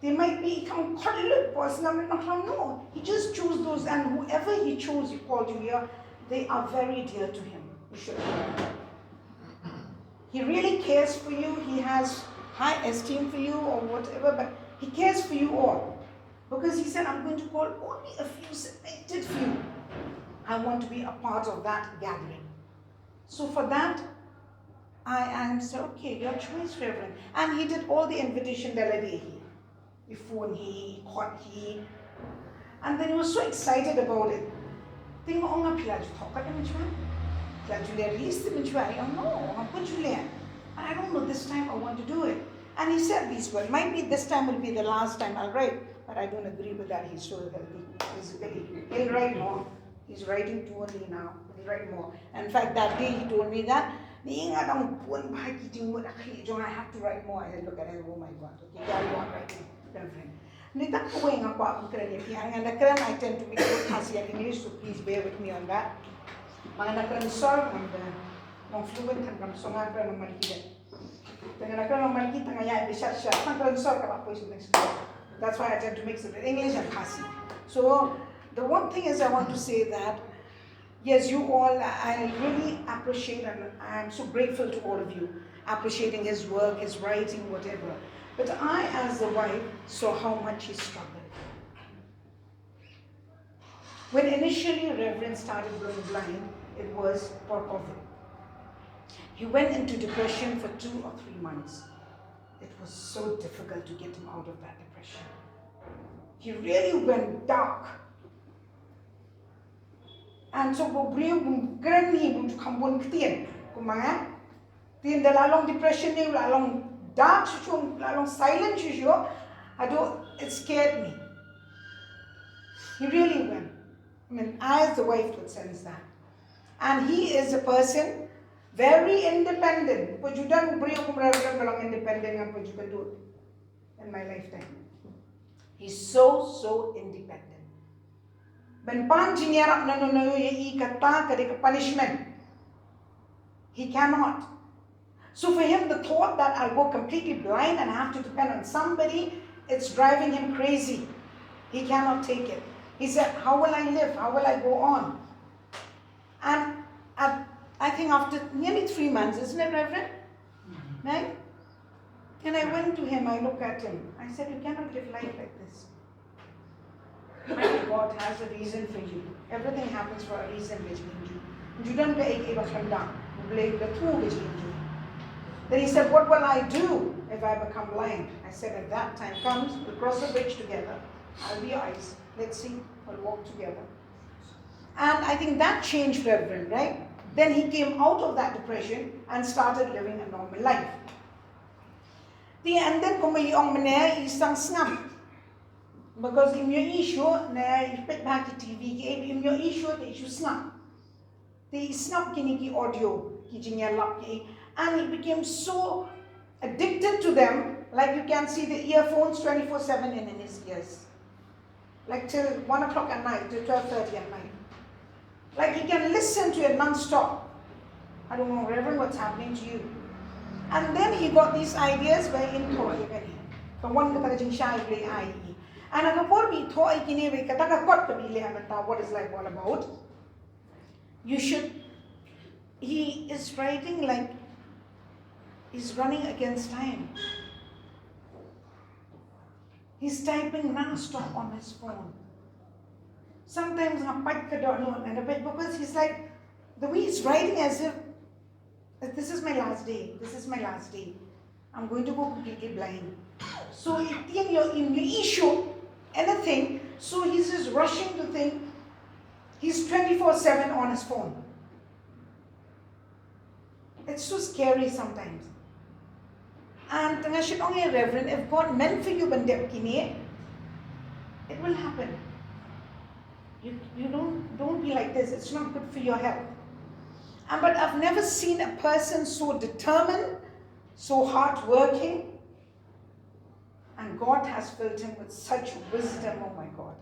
[SPEAKER 6] they might become no. He just chose those, and whoever he chose, he called you here, they are very dear to him. You should know. He really cares for you. He has high esteem for you or whatever, but he cares for you all. Because he said, I'm going to call only a few selected few. I want to be a part of that gathering. So for that, I said, okay, your choice, Reverend. And he did all the invitation that before he caught he. And then he was so excited about it. I don't know, this time I want to do it. And he said these words, might be this time will be the last time I'll write, but I don't agree with that. He's so healthy. He'll write more. He's writing 2 only now. He'll write more. In fact, that day he told me that, I have to write more. I said, look at it, oh my God, okay, carry on writing, friend. I tend to be good Kasi and English, so please bear with me on that. I'm fluent and songa ng maliki. That's why I tend to mix it with English and Kasi. So the one thing is I want to say that yes, you all, I really appreciate and I am so grateful to all of you appreciating his work, his writing, whatever. But I, as a wife, saw how much he struggled. When initially Reverend started going blind, it was for COVID. He went into depression for 2 or 3 months. It was so difficult to get him out of that depression. He really went dark. And so depression, dark, silent, it scared me. He really went. I mean, I as the wife would sense that. And he is a person very independent. But you don't bring independent, but you can do it in my lifetime. He's so independent. When punishment, he cannot. So for him, the thought that I'll go completely blind and I have to depend on somebody, it's driving him crazy. He cannot take it. He said, how will I live? How will I go on? And I think after nearly 3 months, isn't it, Reverend? Right? And I went to him, I looked at him. I said, you cannot live life like this. God has a reason for you. Everything happens for a reason which means you. You don't get a Then he said, what will I do if I become blind? I said, if that time comes, we'll cross the bridge together. I'll be your eyes. Let's see, we'll walk together. And I think that changed Reverend, right? Then he came out of that depression and started living a normal life. And then because in your issue, I pick back the TV, in your issue, the issue snap. The snap kiniki audio, and he became so addicted to them, like you can see the earphones 24/7 in his ears. Like till 1 o'clock at night, till 12:30 at night. Like he can listen to it non-stop. I don't know, Reverend, what's happening to you? And then he got these ideas where in Thor gani. The one that Jing Shai play IE. And a before we Thor ikine we kataka got to be what is life all about. You should, he is writing like he's running against time. He's typing non-stop on his phone. Sometimes because he's like, the way he's writing as if, this is my last day, this is my last day. I'm going to go completely blind. So in your issue, anything, so he's just rushing to think, he's 24/7 on his phone. It's so scary sometimes. And only Reverend, if God meant for you, it will happen. You don't be like this. It's not good for your health. But I've never seen a person so determined, so hardworking, and God has filled him with such wisdom. Oh my God!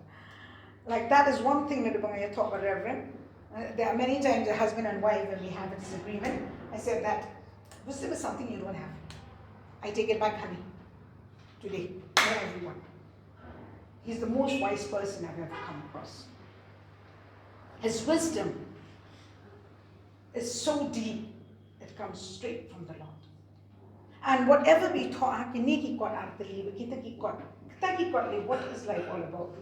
[SPEAKER 6] Like that is one thing that I talk about, Reverend. There are many times a husband and wife when we have a disagreement. I said that wisdom is something you don't have. I take it back, honey. Today, for everyone. He's the most wise person I've ever come across. His wisdom is so deep, it comes straight from the Lord. And whatever we taught, what is life all about?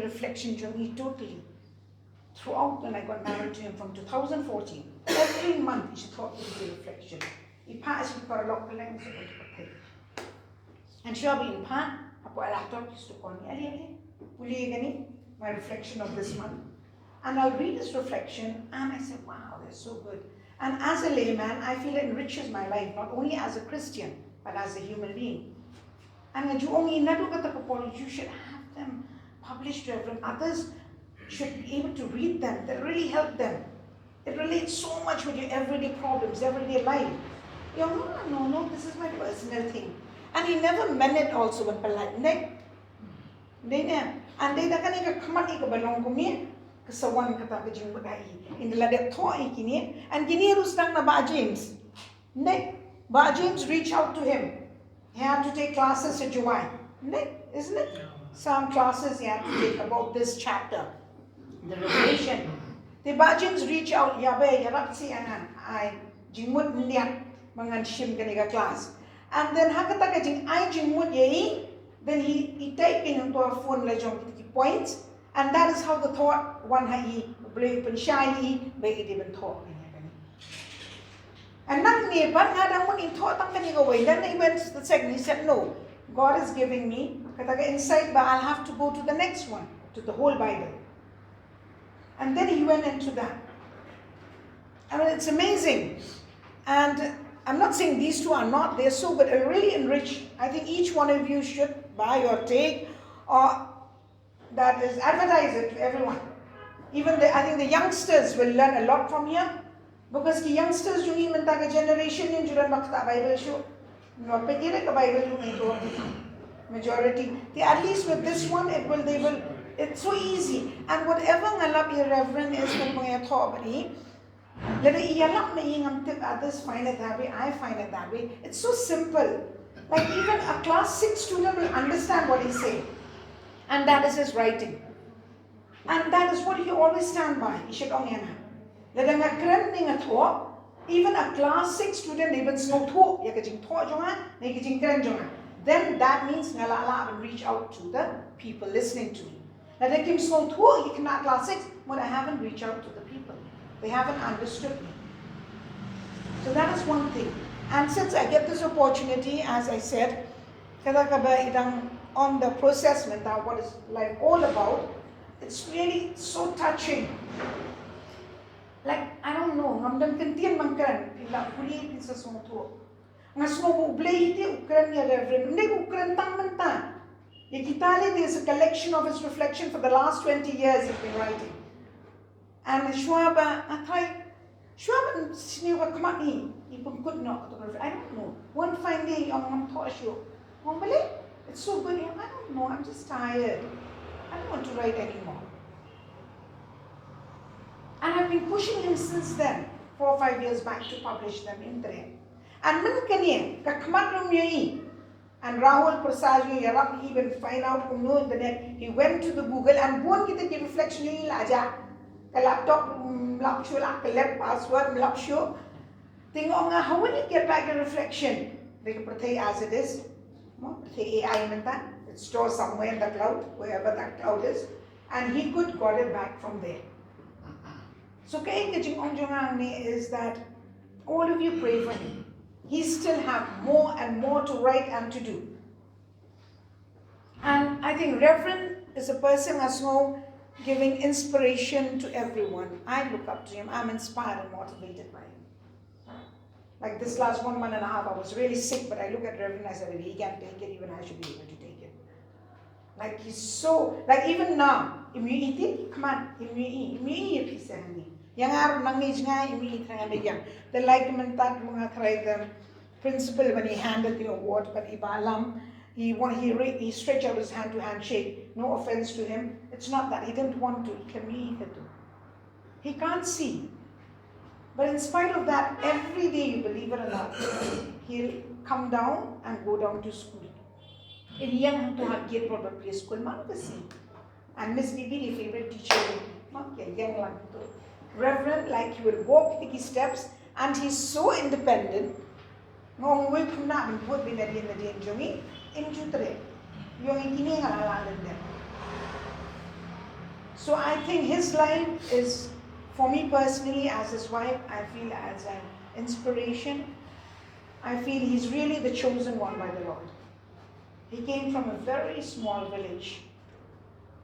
[SPEAKER 6] Reflection journey totally. Throughout when I got married to him from 2014, every month he taught me the reflection. He passed me for a lot of length. And sure be in part, I laptop used to call me, my reflection of this month. And I'll read this reflection and I said, wow, they're so good. And as a layman, I feel it enriches my life, not only as a Christian, but as a human being. And you should have them published, Reverend. Others should be able to read them. That really help them. It relates so much with your everyday problems, everyday life. No, this is my personal thing. And he never meant it also with polite. And they come on, kasawan kata ke Jingpyllait in the ladek thought ikini and gini rustang na Ba James. Ba James reached out to him. He had to take classes at July. Isn't it? Some classes he had to take about this chapter, the Revelation. The Ba James reached out, yabe yarap si anan I jingmut niat mangan shim kaniga class. And then hakata ke jing I jingmut yei, then he typed in into a phone lejong points. And that is how the thought one hai blue penshai by even thought. And not near but not in thought away. Then he went to the second, he said, no, God is giving me insight, but I'll have to go to the next one, to the whole Bible. And then he went into that. I mean, it's amazing. And I'm not saying these two are not, they're so good, really enriched. I think each one of you should buy or take or that is, advertise it to everyone. Even I think the youngsters will learn a lot from here, because the youngsters yung imentaga generation yung juran makta Bible show. No, pagire ka Bible yung ito majority. At least with this one, it's so easy. And whatever ngalap your Reverend is when mga talk ni, let it iyalap na yung tip others find it that way. I find it that way. It's so simple. Like even a class 6 student will understand what he's saying. And that is his writing. And that is what he always stand by. Even a class 6 student, even then that means I will reach out to the people listening to me. Now they came so you cannot class 6, but I haven't reached out to the people. They haven't understood me. So that is one thing. And since I get this opportunity, as I said, on the process mental, what is life all about, it's really so touching. Like, I don't know, ngamdam kentian mangkan, ila puli sa sumuto. Ngasno ublay iti ukran ya Reverend, hindi ukran tang manta. Yakitali, there's a collection of his reflection for the last 20 years he's been writing. And Schwaba, Schwaba siniwa kamani, ipun good no, I don't know. One fine day, I'm Toshio. It's so good. I don't know. I'm just tired. I don't want to write anymore. And I've been pushing him since then, 4 or 5 years back, to publish them in there. And man kani kakmat rumyi. And Rahul Prasad Yarab even find out from the internet. He went to the Google and one kita the reflection ni laja. Ka laptop lapsho la ka lab password lapsho. Tingong how will you get back a reflection? They can pray as it is. AI menta. It's stored somewhere in the cloud, wherever that cloud is. And he could got it back from there. So kay is that all of you pray for him. He still have more and more to write and to do. And I think Reverend is a person as no giving inspiration to everyone. I look up to him. I'm inspired and motivated by him. Like this last 1 month and a half, I was really sick, but I look at Reverend and I said, if he can't take it, even I should be able to take it. Like he's so, like even now, immunity, come on, immunity, yang araw nang nga immunity nga bigyan. The like mentat mga try the principal when he handed the award, but ibalam, he stretched out his hand to handshake. No offense to him. It's not that he didn't want to. He can't see. But in spite of that, every day, you believe it or not, he'll come down and go down to school. In young to have get probably school, and Miss Bibi, the favorite teacher, young Reverend, like he will walk the steps, and he's so independent. Ngong will come na and put in the day into the So I think his life is, for me personally, as his wife, I feel as an inspiration. I feel he's really the chosen one by the Lord. He came from a very small village,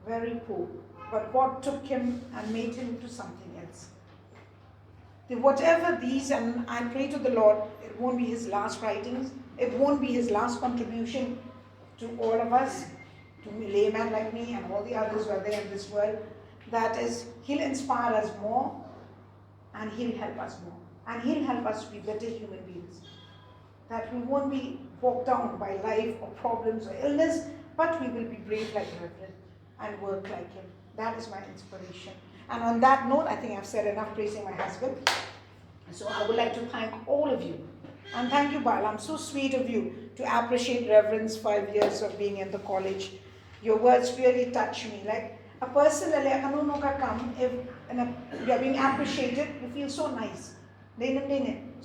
[SPEAKER 6] very poor, but God took him and made him into something else. Whatever these, and I pray to the Lord, it won't be his last writings, it won't be his last contribution to all of us, to layman like me and all the others who are there in this world. That is, he'll inspire us more, and he'll help us more, and he'll help us to be better human beings. That we won't be walked down by life or problems or illness, but we will be brave like Reverend and work like him. That is my inspiration. And on that note, I think I've said enough praising my husband. So I would like to thank all of you. And thank you, Balam. So sweet of you to appreciate Reverend's 5 years of being in the college. Your words really touch me. Like a person, if you are being appreciated, you feel so nice. So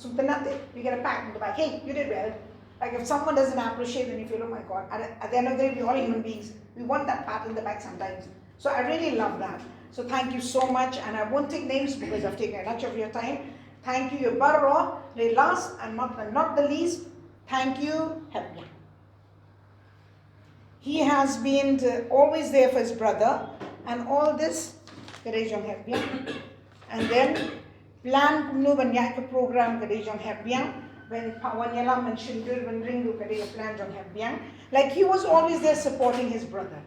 [SPEAKER 6] you get a pat on the back. Hey, you did well. Like if someone doesn't appreciate, then you feel, oh my God. At the end of the day, we're all human beings. We want that pat on the back sometimes. So I really love that. So thank you so much. And I won't take names because I've taken much of your time. Thank you, your Barro. The last and not the least, thank you, Hebya. He has been always there for his brother. And all this, Karejong Hebya. And then, plan kumno banyak program Karejong Hebya. When Pawanyalam and Shindul when Ringu Karejong plan Jong Hebya. Like he was always there supporting his brother.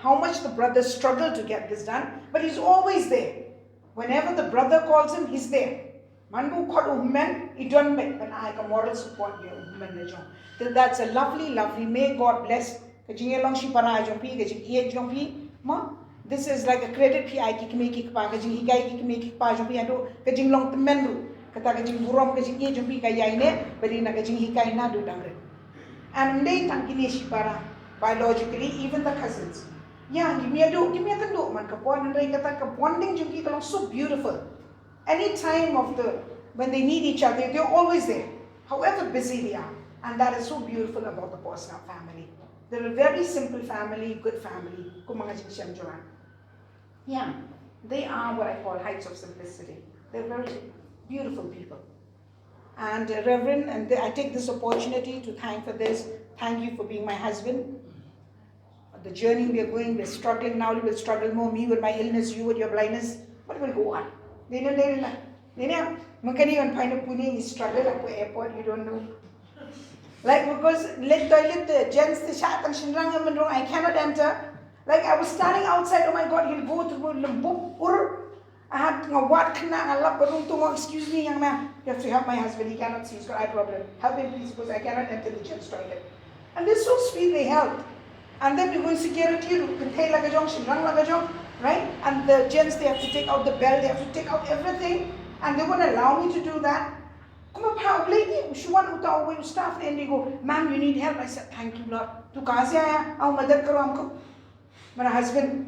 [SPEAKER 6] How much the brother struggled to get this done, but he's always there. Whenever the brother calls him, he's there. Manbu called women, he don't make an eye moral support you. That's a lovely, lovely. May God bless. This is like a credit PI kick pa kajing higay kick pa jumpi ando kajing long temenru kata kajing burom kajing ye jumpi kayane bari na kajing hikay na do dangre. And they tangkini shipara biologically, even the cousins. Yeah, give me a kando man kapon and kata ka bonding jumpi kalong so beautiful. Any time of when they need each other, they're always there, however busy they are. And that is so beautiful about the Pohsngap family. They're a very simple family, good family. Yeah, they are what I call heights of simplicity. They're very beautiful people. And Reverend, and I take this opportunity to thank for this. Thank you for being my husband. The journey we are going, we're struggling now, we will struggle more, me with my illness, you with your blindness, but we'll go on. Mungkin even find a Pune, you struggle at the airport, you don't know. Like because let toilet the gents the shat and shinrang and I cannot enter. Like I was standing outside, oh my God, he'll go through the book. I had what can I love but excuse me, young man. You have to help my husband, he cannot see, he's got eye problem. Help him please because I cannot enter the gents toilet. And they're so sweet, they helped. And then we go in security, right? And the gents, they have to take out the bell, they have to take out everything, and they won't allow me to do that. I'm a power lady. She want to tell you staff and they go, ma'am, you need help. I said, thank you, Lord. Tu कहाँ से आया? आओ मदद करो हमको. मेरा husband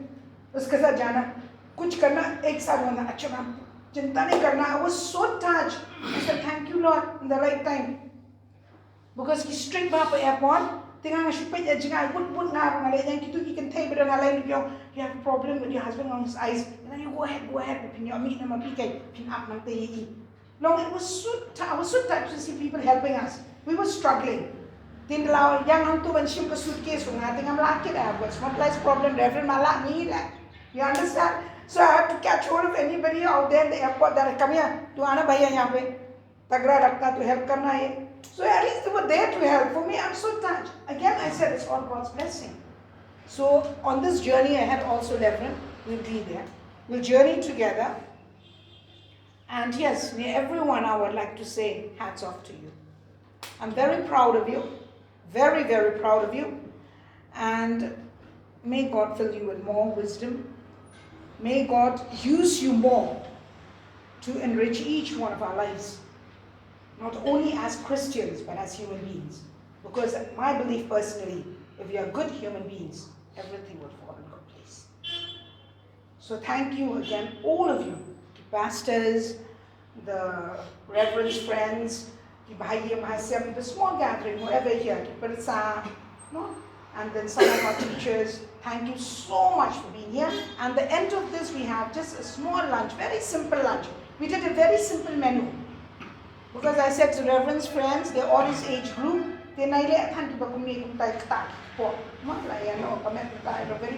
[SPEAKER 6] उसके साथ जाना, कुछ करना एक साथ होना. अच्छा मैम, चिंता नहीं करना. I was so touched. I said, thank you, Lord, in the right time. Because he straight back to airport. Tengah ngasih pej jangan pun ngaruh ngalai yang gitu you can take betul ngalai you have a problem with your husband on his eyes. And then you go ahead. Pin your meet nama pikai pin up nang tei. Long it was I was so touched to see people helping us. We were struggling. Tin lao yang hantu banshim ke suitcase nga tengah melaki dah. What's not less problem Reverend malak ni lah. You understand? So I had to catch hold of anybody out there in the airport that come here. Tu ana bhaiya yahan pe tagra rakhna to help karna hai. So at least they were there to help. For me, I'm so touched. Again, I said it's all God's blessing. So on this journey ahead also, Reverend, we'll be there. We'll journey together. And yes, everyone, I would like to say hats off to you. I'm very proud of you. Very, very proud of you. And may God fill you with more wisdom. May God use you more to enrich each one of our lives. Not only as Christians, but as human beings. Because my belief personally, if we are good human beings, everything would fall in good place. So thank you again, all of you, the pastors, the reverends, friends, the small gathering, whoever here, and then some of our teachers. Thank you so much for being here. And the end of this, we have just a small lunch, very simple lunch. We did a very simple menu. Because I said to reverends, friends, they're all this age group, they very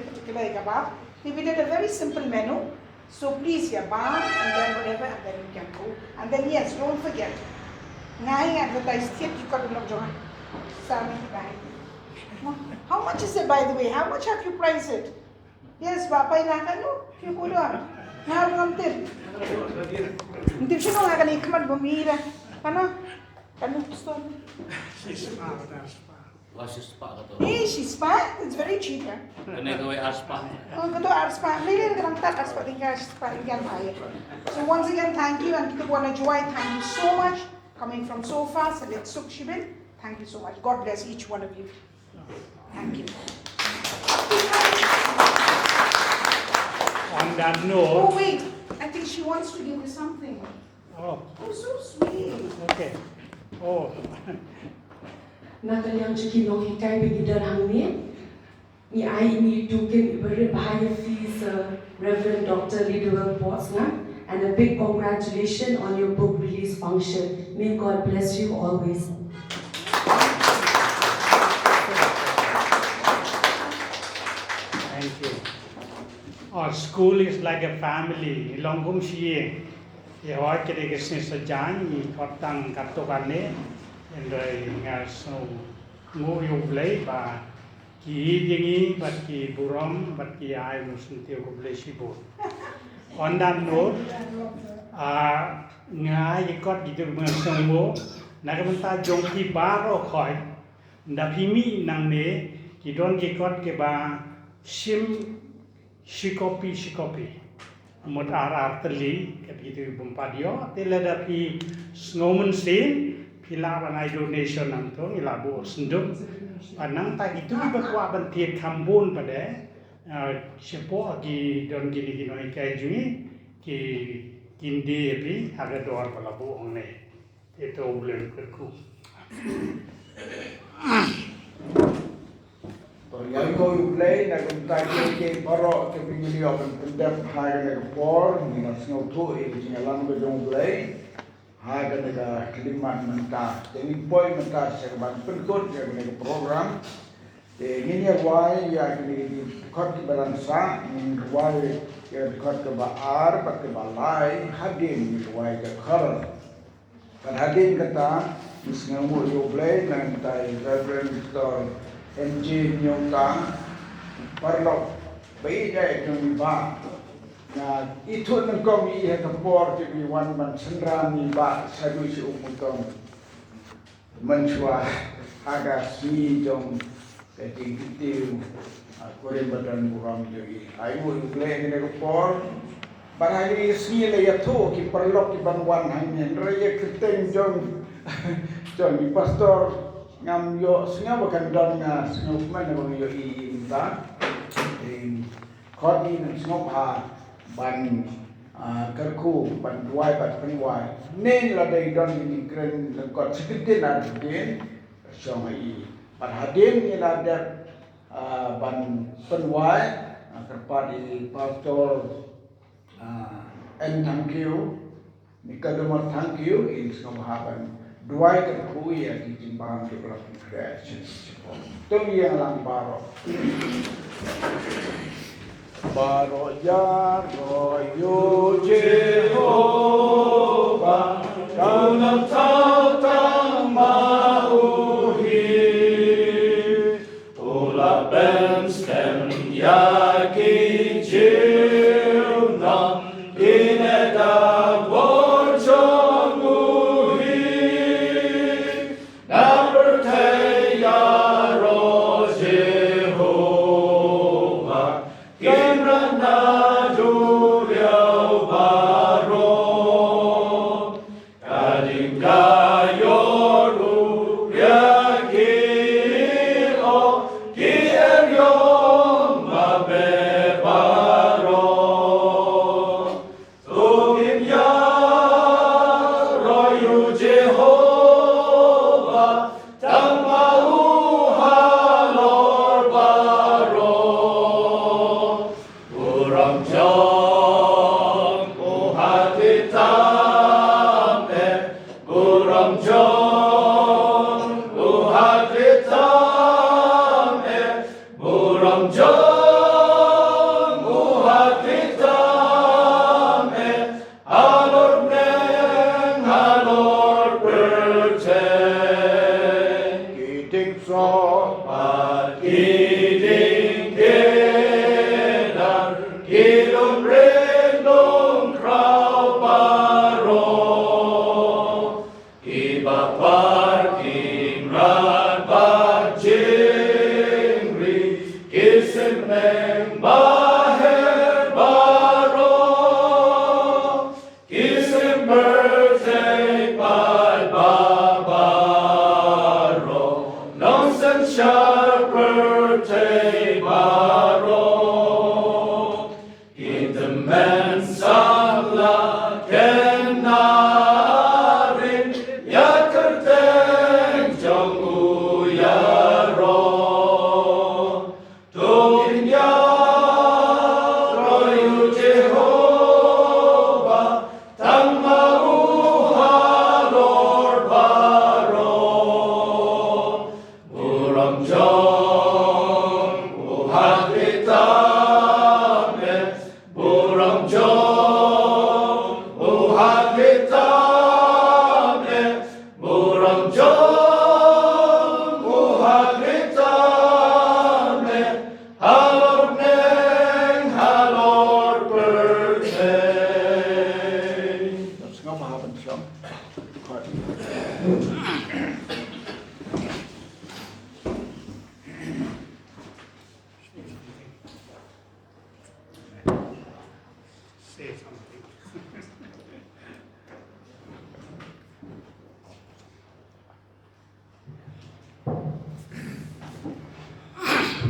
[SPEAKER 6] particular. We did a very simple menu. So please, yeah, bar and then whatever, and then you can go. And then yes, don't forget. Ngai advertised tip you got to look Johan. How much is it, by the way? How much have you priced it? Yes, Papa Nakano, you could on. Now come tip. Tip you know I can come at Bumira. Hey, she's spa. It's very cheap. So once again, thank you, and Kitubwana Joy, thank you so much. Coming from so far, Salit Sukshibin, thank you so much. God bless each one of you. Thank you.
[SPEAKER 3] On that note.
[SPEAKER 6] Oh wait, I think she wants to give you something.
[SPEAKER 3] Oh.
[SPEAKER 6] Oh, so sweet.
[SPEAKER 3] Okay. Oh.
[SPEAKER 5] Natal yang cikin orang hikai bagi darang ni ai ni tuken berbahaya fees Rev.Dr.L.Pohsngap, and a big congratulations on your book release function. May God bless you always.
[SPEAKER 3] Thank you. Our school is like a family. Ilongkum siye. Yawai kede kesne sajan ni kotang katokane endai ngaso Jingpyllait ba ki dingi bat ki buram bat ki ai musuntiu ko blesibo. On that note, ngai kot gitu mengasomo nakamenta jongki baro khoi ndapimi nangne ki don ki kot ke ba sim shikopi mot arteli begitu bumpadio telada pi snowman sin pilawan ai donation nangtong ilabo senduk anang tak itu bakwa bantiet kambun pada sepo agi don gini kai jui ki kindi pi ada doar balabo ongne itu bulan kerku.
[SPEAKER 2] Jingpyllait na kung tayo kay paro ke pingili open pendep haga na por ni na snow to e jingalan ko Jingpyllait haga na kliman menta teni boy menta sa ban penkot ya na program ngini wai ya ni kot balansa ni wai ya kot ke baar pat ke balai hadin ni wai ke khar kan hadin kata misngamu Jingpyllait na tai Rev.Dr. MJ Nyongka parlo bai dai tu ba na itu nang kau ni he kapor ti wan man sandra ni ba sadu si umutong manchwa aga si jong kati kitiu kore badan buram jadi ayu Jingpyllait ni kapor Barang sini le ya tu ki perlok ki banwan hangin raya keteng jong jong di pastor ngam yo singa bukan don nga singa mana bang yo I inta khot ni singa ha ban kerku ban duai ban penwai nen la dai don ni kren Lyngkot sekitin ada den song I ban hadin ni la ada ban penwai kerpa di pastor and thank you Nikadumar thank you in some happen duai kan kui ya di timbang ke belakang creation tum yang lang baro ya royo Jehovah dalam tautang mauhi ula bensken yaki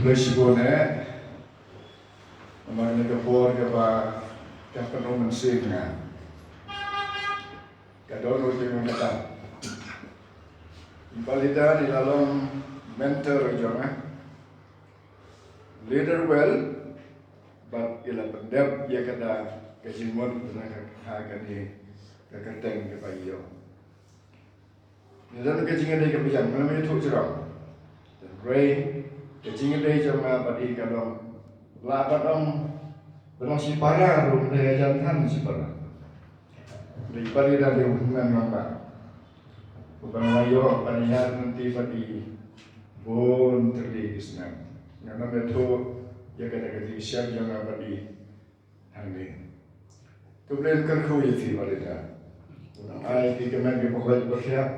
[SPEAKER 7] Blessibone, namanya kebor keba kapten mensinga. Kadang orang kata, balita di dalam mentor jangan leader well, but ialah pendap ia kata kejimuan dengan akan di keketeng kebayo. Dalam kejingan dia kebijan, mana itu cerah. Dan Ray kejingan dia jangan bagi kalau lapat belum si parah, belum dia jantan si parah. Daripada dari hubungan maka bukan mayo panihan nanti bagi bon terdi Islam. Yang itu ya kata siap jangan bagi hangin. Kemudian kerku itu balita. Ai di kemen di pokok bersiap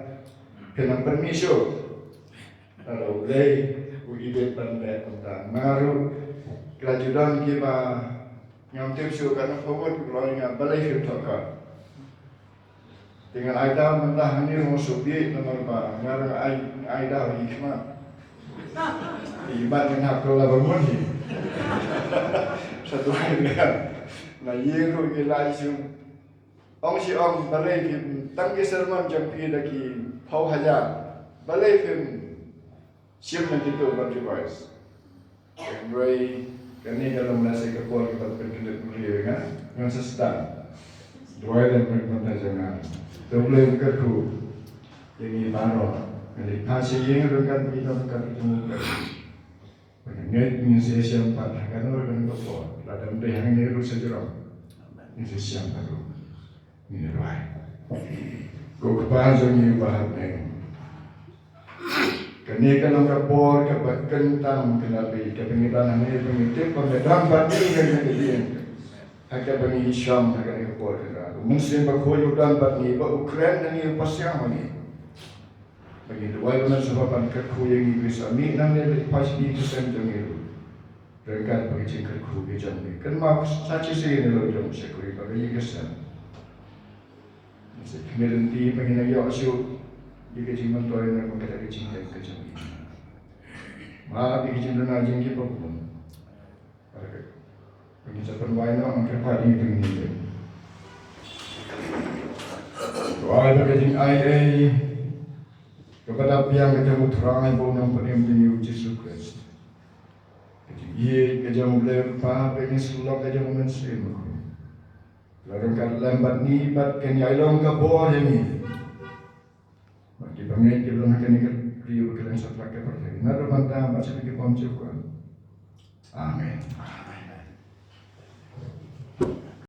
[SPEAKER 7] kena permiso. Kalau boleh uide pandai tentang maru kelajudan kita Ngam tim su kan forward kalau ingat balai film tak. Dengan aida mentah ni rumah subi nomor ba ngarang aida hikmah. Ibat dengan aku lah bangun ni. Satu hari kan. Nah ye ru gila isu. Ong si ong balai film tangki sermon jampi daki pau haja. Balai film siam na gitu bagi boys. Ray kani dalam nasi kepol kita berkendat mulia kan. Yang sesedang. Dua dan berkendat jangan. Double kerku. Yang baru. Jadi kasih yang dengan kita berkendat semua. Ngai ni siam pat kan orang kepol. Dalam deh yang ni ru sejarah. Ini siam baru. Ini rai. Kau kebahagiaan ni bahat ni. Kini kalau kapor kapat kentang kenabi kepengitan ini pengitip pengedam bagi yang agak bagi Syam agak kapor kerana Muslim berkoyo dan bagi Ukraina ni pasang lagi. Bagi dua orang sebab kerku yang Inggris ni namanya pas di kesan jamiru. Mereka bagi kerku di jamiru. Kenapa sahaja sih ni loh jam sekuri bagi kesan. Kemudian di penginai Yosua jika jiman tuan yang mengatakan cinta kejam ini, maaf jika cinta nak jingki pun, pengicapan wayang angkat padi begini. Doa berkejing ai kepada pihak kejam terangai bonang penim demi Yesus Kristus. Ia kejam beliau Pak ini sulap kejam mensin. Lalu kat lambat ni bat kini ailong kabor ini. Bagi bangai kita belum akan ikat priu kalian setelah kepercayaan. Nado bantah macam ini pun cukup. Amin.